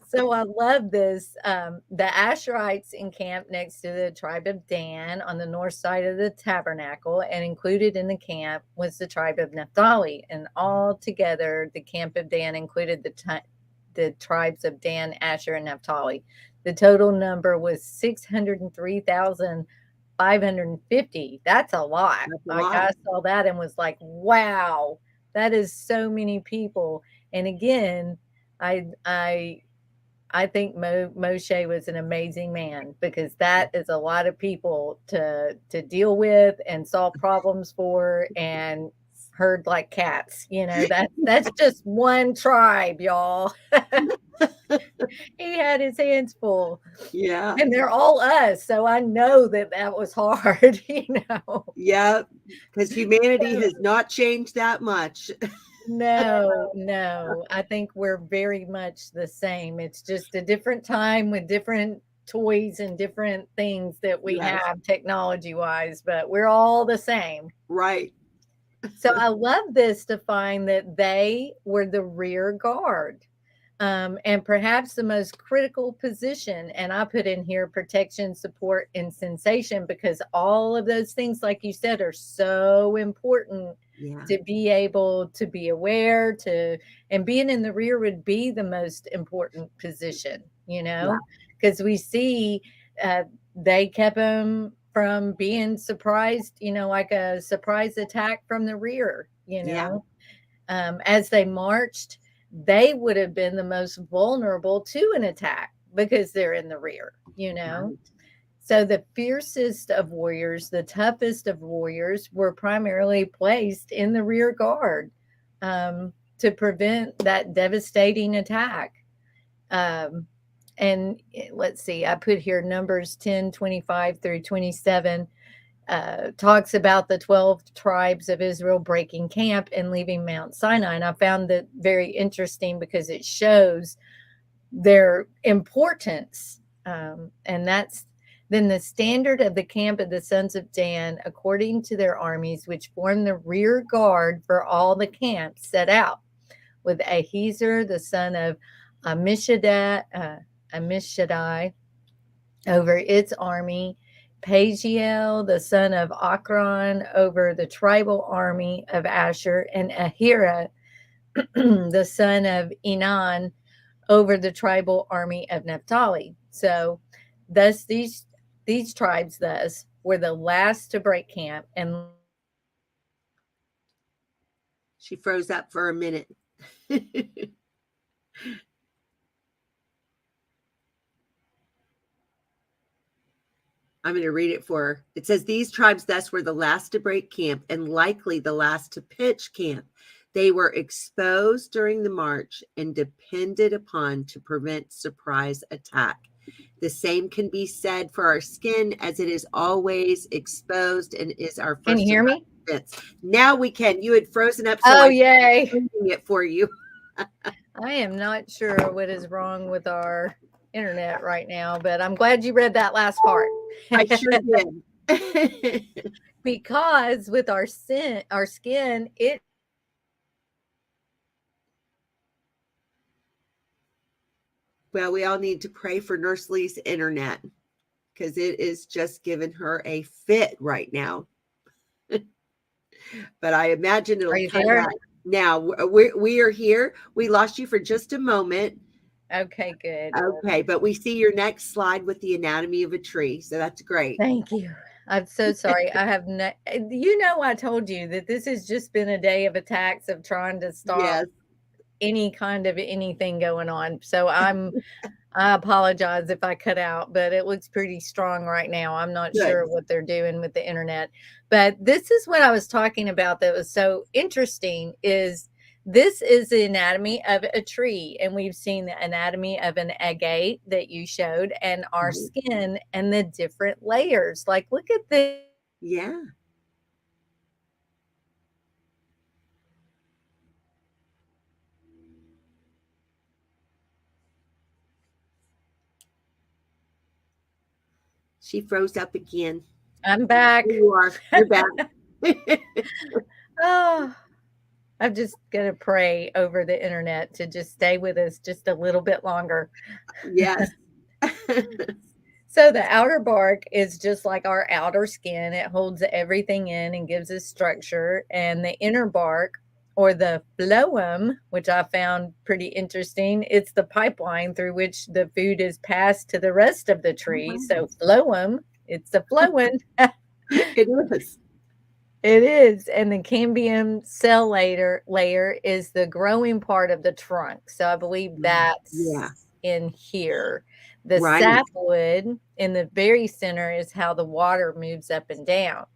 Speaker 3: So I love this. The Asherites encamped next to the tribe of Dan on the north side of the tabernacle, and included in the camp was the tribe of Naphtali. And all together, the camp of Dan included the tribes of Dan, Asher, and Naphtali. The total number was 603,550. That's a lot. I saw that and was like, wow, that is so many people. And again, I think Moshe was an amazing man, because that is a lot of people to deal with and solve problems for and herd like cats. That's just one tribe, y'all. He had his hands full.
Speaker 2: Yeah.
Speaker 3: And they're all us. So I know that was hard,
Speaker 2: Yeah, because humanity has not changed that much.
Speaker 3: No. I think we're very much the same. It's just a different time with different toys and different things that we have technology-wise, but we're all the same.
Speaker 2: Right.
Speaker 3: So I love this to find that they were the rear guard. And perhaps the most critical position, and I put in here protection, support, and sensation, because all of those things, like you said, are so important to be able to be aware and being in the rear would be the most important position, because we see they kept them from being surprised, like a surprise attack from the rear, as they marched. They would have been the most vulnerable to an attack because they're in the rear, Right. So the fiercest of warriors, the toughest of warriors, were primarily placed in the rear guard to prevent that devastating attack. And let's see, I put here Numbers 10:25 through 27. Talks about the 12 tribes of Israel breaking camp and leaving Mount Sinai. And I found that very interesting because it shows their importance. And that's then the standard of the camp of the sons of Dan, according to their armies, which formed the rear guard for all the camps, set out with Ahiezer, the son of Ammishaddai, over its army, Pagiel, the son of Akron, over the tribal army of Asher, and Ahira, the son of Enan, over the tribal army of Naphtali. So thus these tribes were the last to break camp. And
Speaker 2: she froze up for a minute. I'm going to read it for her. It says, these tribes thus were the last to break camp and likely the last to pitch camp. They were exposed during the march and depended upon to prevent surprise attack. The same can be said for our skin, as it is always exposed and is our first.
Speaker 3: Can you hear me?
Speaker 2: Defense. Now we can. You had frozen up, so
Speaker 3: Oh,
Speaker 2: I'm
Speaker 3: yay.
Speaker 2: reading it for you.
Speaker 3: I am not sure what is wrong with our internet right now, but I'm glad you read that last part.
Speaker 2: I sure did.
Speaker 3: Because with our skin, it
Speaker 2: Well, we all need to pray for Nurse Lee's internet, because it is just giving her a fit right now. But I imagine it'll come back. Now we are here. We lost you for just a moment.
Speaker 3: Okay, good.
Speaker 2: Okay, but we see your next slide with the anatomy of a tree, so that's great.
Speaker 3: Thank you. I'm so sorry. I have no, I told you that this has just been a day of attacks of trying to stop any kind of anything going on. So I apologize if I cut out, but it looks pretty strong right now. I'm not sure what they're doing with the internet, but this is what I was talking about that was so interesting. This is the anatomy of a tree, and we've seen the anatomy of an agate that you showed, and our skin and the different layers. Like, look at this.
Speaker 2: Yeah. She froze up again.
Speaker 3: I'm back.
Speaker 2: There you are. You're back.
Speaker 3: Oh, I'm just going to pray over the internet to just stay with us just a little bit longer.
Speaker 2: Yes.
Speaker 3: So the outer bark is just like our outer skin. It holds everything in and gives us structure. And the inner bark, or the phloem, which I found pretty interesting, it's the pipeline through which the food is passed to the rest of the tree. So phloem, it's the flowing.
Speaker 2: It is.
Speaker 3: It is. And the cambium cell layer is the growing part of the trunk. So I believe that's in here. The sapwood in the very center is how the water moves up and down.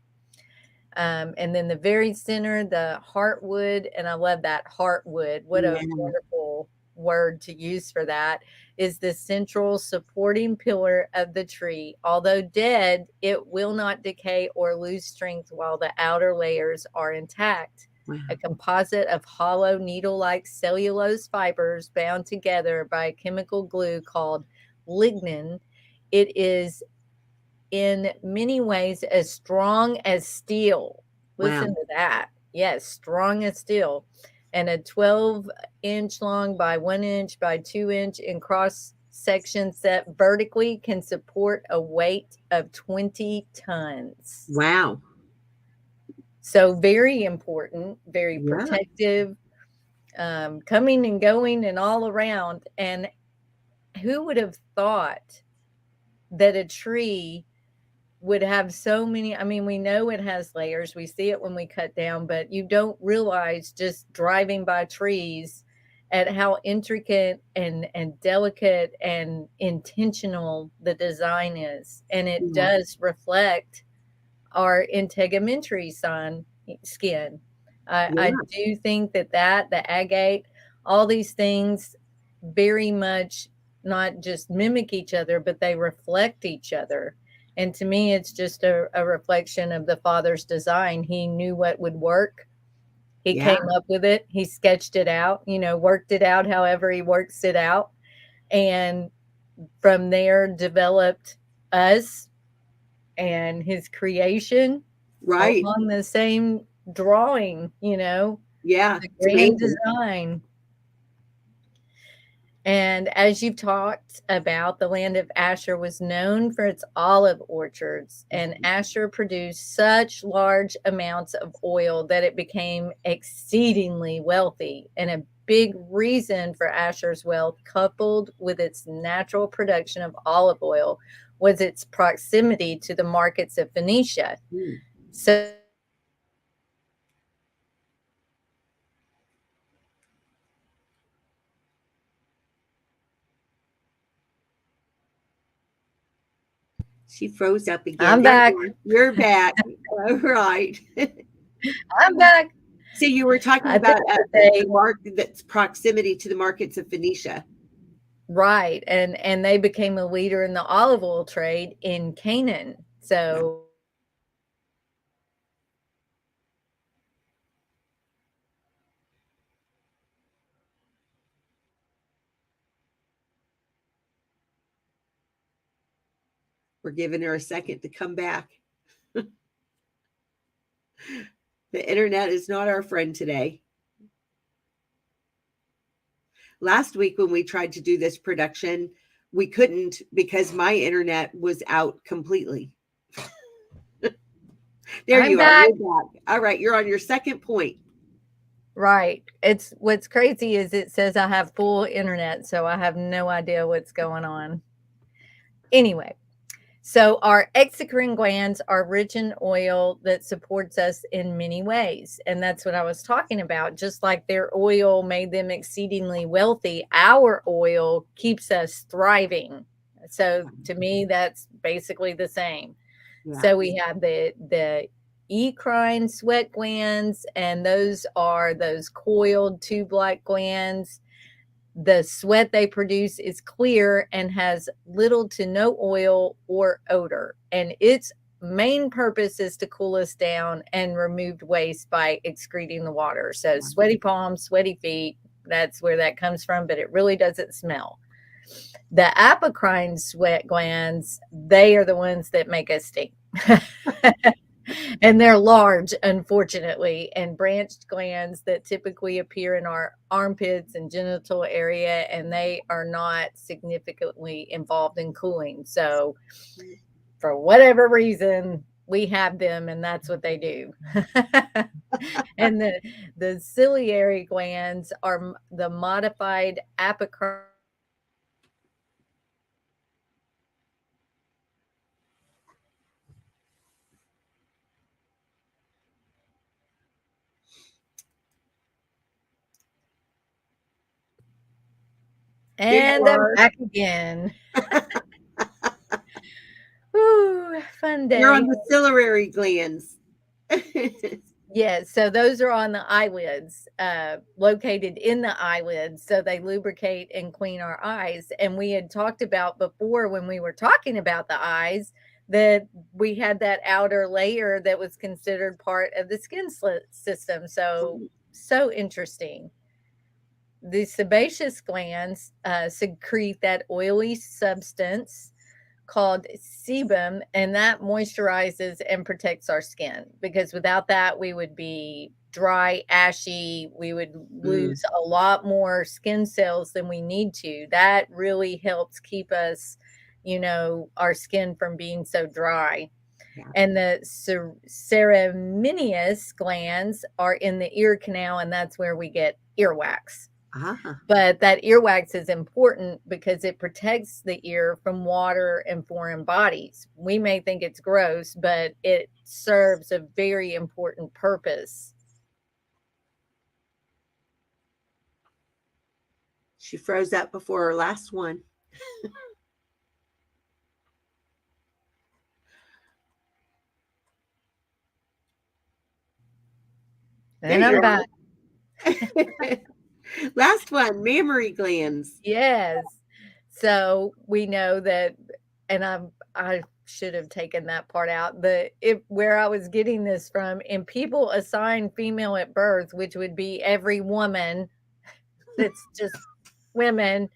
Speaker 3: And then the very center, the heartwood, and I love that heartwood. What a wonderful word to use for that, is the central supporting pillar of the tree. Although dead, it will not decay or lose strength while the outer layers are intact. A composite of hollow needle-like cellulose fibers bound together by a chemical glue called lignin. It is in many ways as strong as steel. Listen to that. Yes, strong as steel. And a 12-inch long by 1 inch by 2 inch in cross section set vertically can support a weight of 20 tons.
Speaker 2: Wow.
Speaker 3: So very important, very protective, coming and going and all around. And who would have thought that a tree would have so many? I mean, we know it has layers. We see it when we cut down, but you don't realize just driving by trees at how intricate and delicate and intentional the design is. And it does reflect our integumentary skin. I do think that the agate, all these things very much not just mimic each other, but they reflect each other. And to me, it's just a reflection of the Father's design. He knew what would work. He came up with it. He sketched it out, worked it out however he works it out. And from there developed us and his creation.
Speaker 2: Right.
Speaker 3: On the same drawing, the grand design. And as you've talked about, the land of Asher was known for its olive orchards, and Asher produced such large amounts of oil that it became exceedingly wealthy. And a big reason for Asher's wealth, coupled with its natural production of olive oil, was its proximity to the markets of Phoenicia. So
Speaker 2: she froze up again.
Speaker 3: I'm back.
Speaker 2: You're back. All right.
Speaker 3: I'm back.
Speaker 2: So you were talking
Speaker 3: I
Speaker 2: about
Speaker 3: think that they,
Speaker 2: that's proximity to the markets of Phoenicia.
Speaker 3: right, and they became a leader in the olive oil trade in Canaan. So
Speaker 2: We're giving her a second to come back. The internet is not our friend today. Last week when we tried to do this production, we couldn't because my internet was out completely. There
Speaker 3: I'm
Speaker 2: you are.
Speaker 3: back.
Speaker 2: You're back. All right, you're on your second point.
Speaker 3: Right. It's what's crazy is it says I have full internet, so I have no idea what's going on. Anyway, so our exocrine glands are rich in oil that supports us in many ways. And that's what I was talking about. Just like their oil made them exceedingly wealthy, our oil keeps us thriving. So to me, that's basically the same.
Speaker 2: Yeah.
Speaker 3: So we have the eccrine sweat glands, and those are those coiled tube-like glands. The sweat they produce is clear and has little to no oil or odor, and its main purpose is to cool us down and remove waste by excreting the water. So sweaty palms, sweaty feet, that's where that comes from, but it really doesn't smell. The apocrine sweat glands, they are the ones that make us stink. And they're large, unfortunately, and branched glands that typically appear in our armpits and genital area, and they are not significantly involved in cooling. So for whatever reason, we have them, and that's what they do. And the ciliary glands are the modified apocrine. And I'm back again. Ooh, fun day.
Speaker 2: You're on the ciliary glands.
Speaker 3: Yeah, so those are on the eyelids, located in the eyelids. So they lubricate and clean our eyes. And we had talked about before when we were talking about the eyes that we had that outer layer that was considered part of the skin system. So interesting. The sebaceous glands secrete that oily substance called sebum, and that moisturizes and protects our skin, because without that we would be dry, ashy. We would lose a lot more skin cells than we need to. That really helps keep us, our skin from being so dry. Yeah. And the cereminous glands are in the ear canal, and that's where we get earwax. But that earwax is important because it protects the ear from water and foreign bodies. We may think it's gross, but it serves a very important purpose.
Speaker 2: She froze up before her last one.
Speaker 3: And I'm back.
Speaker 2: Last one, mammary glands.
Speaker 3: Yes. So we know that, and I should have taken that part out. Where I was getting this from, and people assign female at birth, which would be every woman that's just women.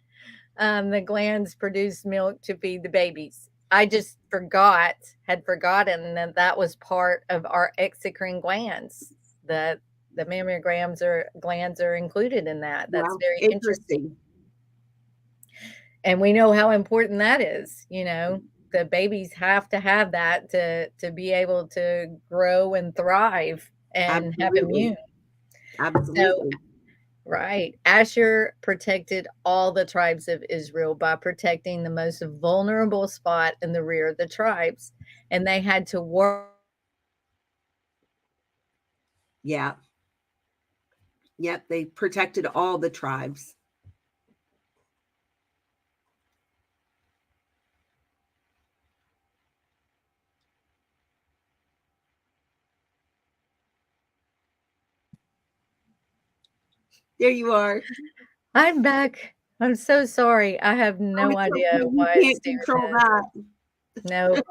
Speaker 3: The glands produce milk to feed the babies. I just had forgotten that was part of our exocrine glands. That the mammary glands are included in that. That's very interesting. And we know how important that is. The babies have to have that to be able to grow and thrive and have immune.
Speaker 2: Absolutely.
Speaker 3: So, right. Asher protected all the tribes of Israel by protecting the most vulnerable spot in the rear of the tribes. And they had to work.
Speaker 2: Yeah. Yep. They protected all the tribes. There you are.
Speaker 3: I'm back. I'm so sorry. I have
Speaker 2: Oh,
Speaker 3: no
Speaker 2: it's
Speaker 3: idea
Speaker 2: okay. You
Speaker 3: why it's
Speaker 2: can't
Speaker 3: doing
Speaker 2: control
Speaker 3: this.
Speaker 2: that.
Speaker 3: No.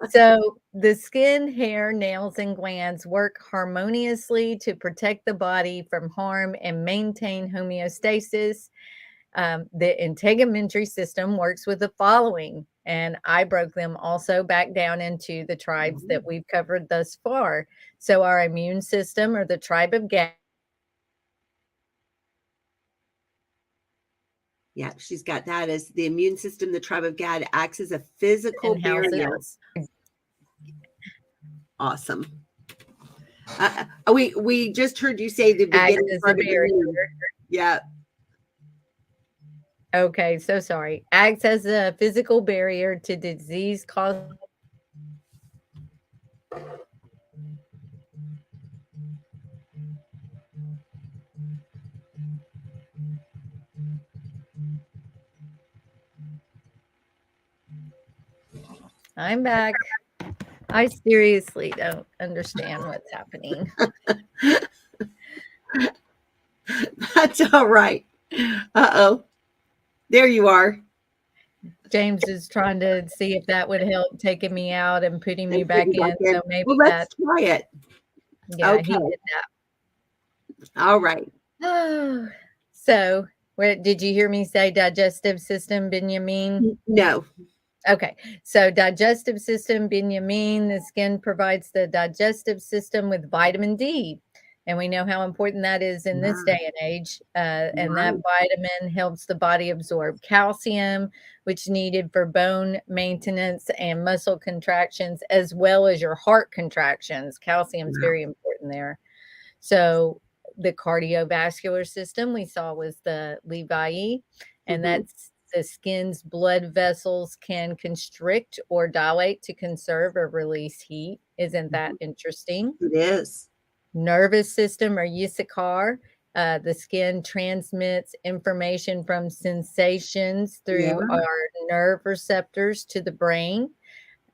Speaker 3: So the skin, hair, nails, and glands work harmoniously to protect the body from harm and maintain homeostasis. The integumentary system works with the following, and I broke them also back down into the tribes that we've covered thus far. So our immune system, or the tribe of Gad.
Speaker 2: Yeah, she's got that as the immune system. The tribe of Gad acts as a physical
Speaker 3: And
Speaker 2: barrier.
Speaker 3: houses.
Speaker 2: Awesome. We just heard you say the beginning
Speaker 3: Acts as a
Speaker 2: part of the
Speaker 3: barrier.
Speaker 2: name. Yeah.
Speaker 3: Okay, so sorry. Acts as a physical barrier to disease caused. I'm back. I seriously don't understand what's happening.
Speaker 2: That's all right. Uh-oh. There you are.
Speaker 3: James is trying to see if that would help taking me out and putting me
Speaker 2: And
Speaker 3: back
Speaker 2: putting
Speaker 3: in.
Speaker 2: back in.
Speaker 3: So maybe
Speaker 2: Well, let's try it.
Speaker 3: yeah,
Speaker 2: Okay.
Speaker 3: he did
Speaker 2: All right.
Speaker 3: that. So, did you hear me say digestive system, Benjamin?
Speaker 2: No.
Speaker 3: Okay, so digestive system, Benjamin, the skin provides the digestive system with vitamin D. And we know how important that is in this day and age. And that vitamin helps the body absorb calcium, which is needed for bone maintenance and muscle contractions, as well as your heart contractions. Calcium is very important there. So the cardiovascular system we saw was the yhvh, and that's the skin's blood vessels can constrict or dilate to conserve or release heat. Isn't that interesting?
Speaker 2: It is.
Speaker 3: Nervous system, or yhvh. The skin transmits information from sensations through our nerve receptors to the brain.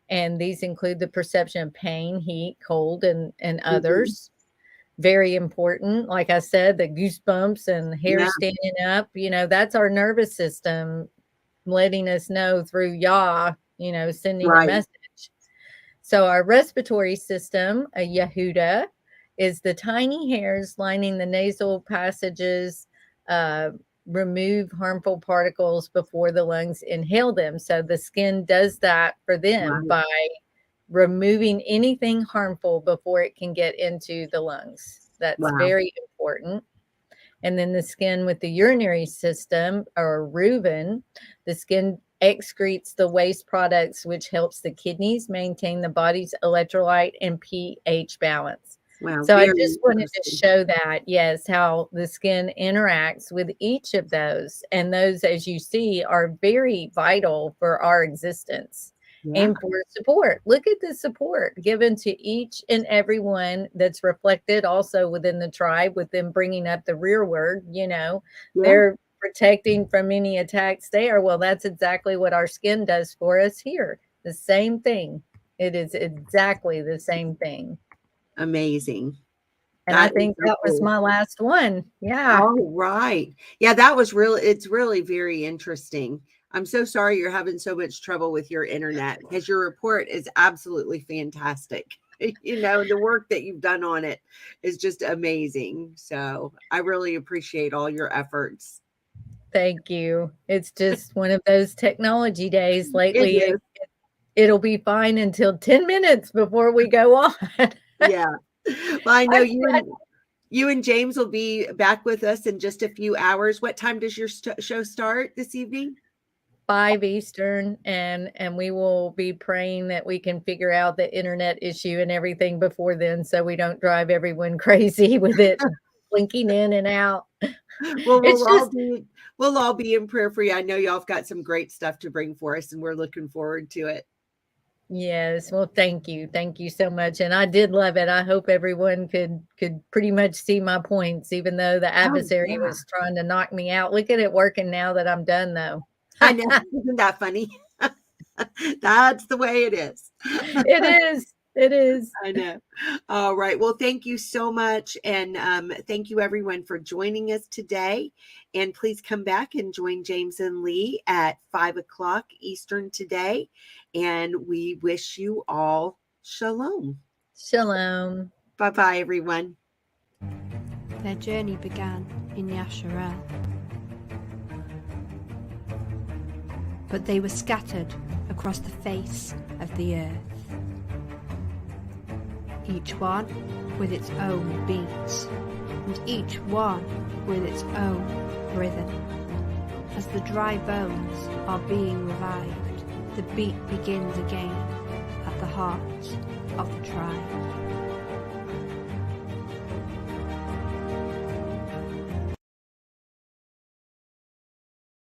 Speaker 3: And these include the perception of pain, heat, cold, and others. Very important. Like I said, the goosebumps and hair standing up, that's our nervous system letting us know through yah, sending a message. So our respiratory system, a yahusha, is the tiny hairs lining the nasal passages, remove harmful particles before the lungs inhale them. So the skin does that for them by removing anything harmful before it can get into the lungs. That's very important. And then the skin with the urinary system, or ruben, the skin excretes the waste products, which helps the kidneys maintain the body's electrolyte and pH balance. So I just wanted to show that, yes, how the skin interacts with each of those. And those, as you see, are very vital for our existence. And for support. Look at the support given to each and every one that's reflected also within the tribe, with them bringing up the rearward, they're protecting from any attacks there. Well, that's exactly what our skin does for us here. The same thing. It is exactly the same thing.
Speaker 2: Amazing.
Speaker 3: And I think that was my last one. Yeah.
Speaker 2: All right. Yeah, that was it's really very interesting. I'm so sorry you're having so much trouble with your internet, because your report is absolutely fantastic. The work that you've done on it is just amazing. So I really appreciate all your efforts.
Speaker 3: Thank you. It's just one of those technology days lately. It'll be fine until 10 minutes before we go on.
Speaker 2: Yeah. Well, I know you and James will be back with us in just a few hours. What time does your show start this evening?
Speaker 3: 5 Eastern, and we will be praying that we can figure out the internet issue and everything before then, so we don't drive everyone crazy with it blinking in and out.
Speaker 2: Well, we'll all be in prayer for you. I know y'all have got some great stuff to bring for us, and we're looking forward to it.
Speaker 3: Yes. Well, thank you so much, and I did love it. I hope everyone could pretty much see my points, even though the adversary was trying to knock me out. Look at it working now that I'm done, though.
Speaker 2: I know. Isn't that funny? That's the way it is.
Speaker 3: It is. It is.
Speaker 2: I know. All right. Well, thank you so much. And thank you, everyone, for joining us today. And please come back and join James and Lee at 5 o'clock Eastern today. And we wish you all shalom.
Speaker 3: Shalom.
Speaker 2: Bye-bye, everyone.
Speaker 1: Their journey began in Yasharel, but they were scattered across the face of the earth, each one with its own beats, and each one with its own rhythm. As the dry bones are being revived, the beat begins again at the heart of the tribe.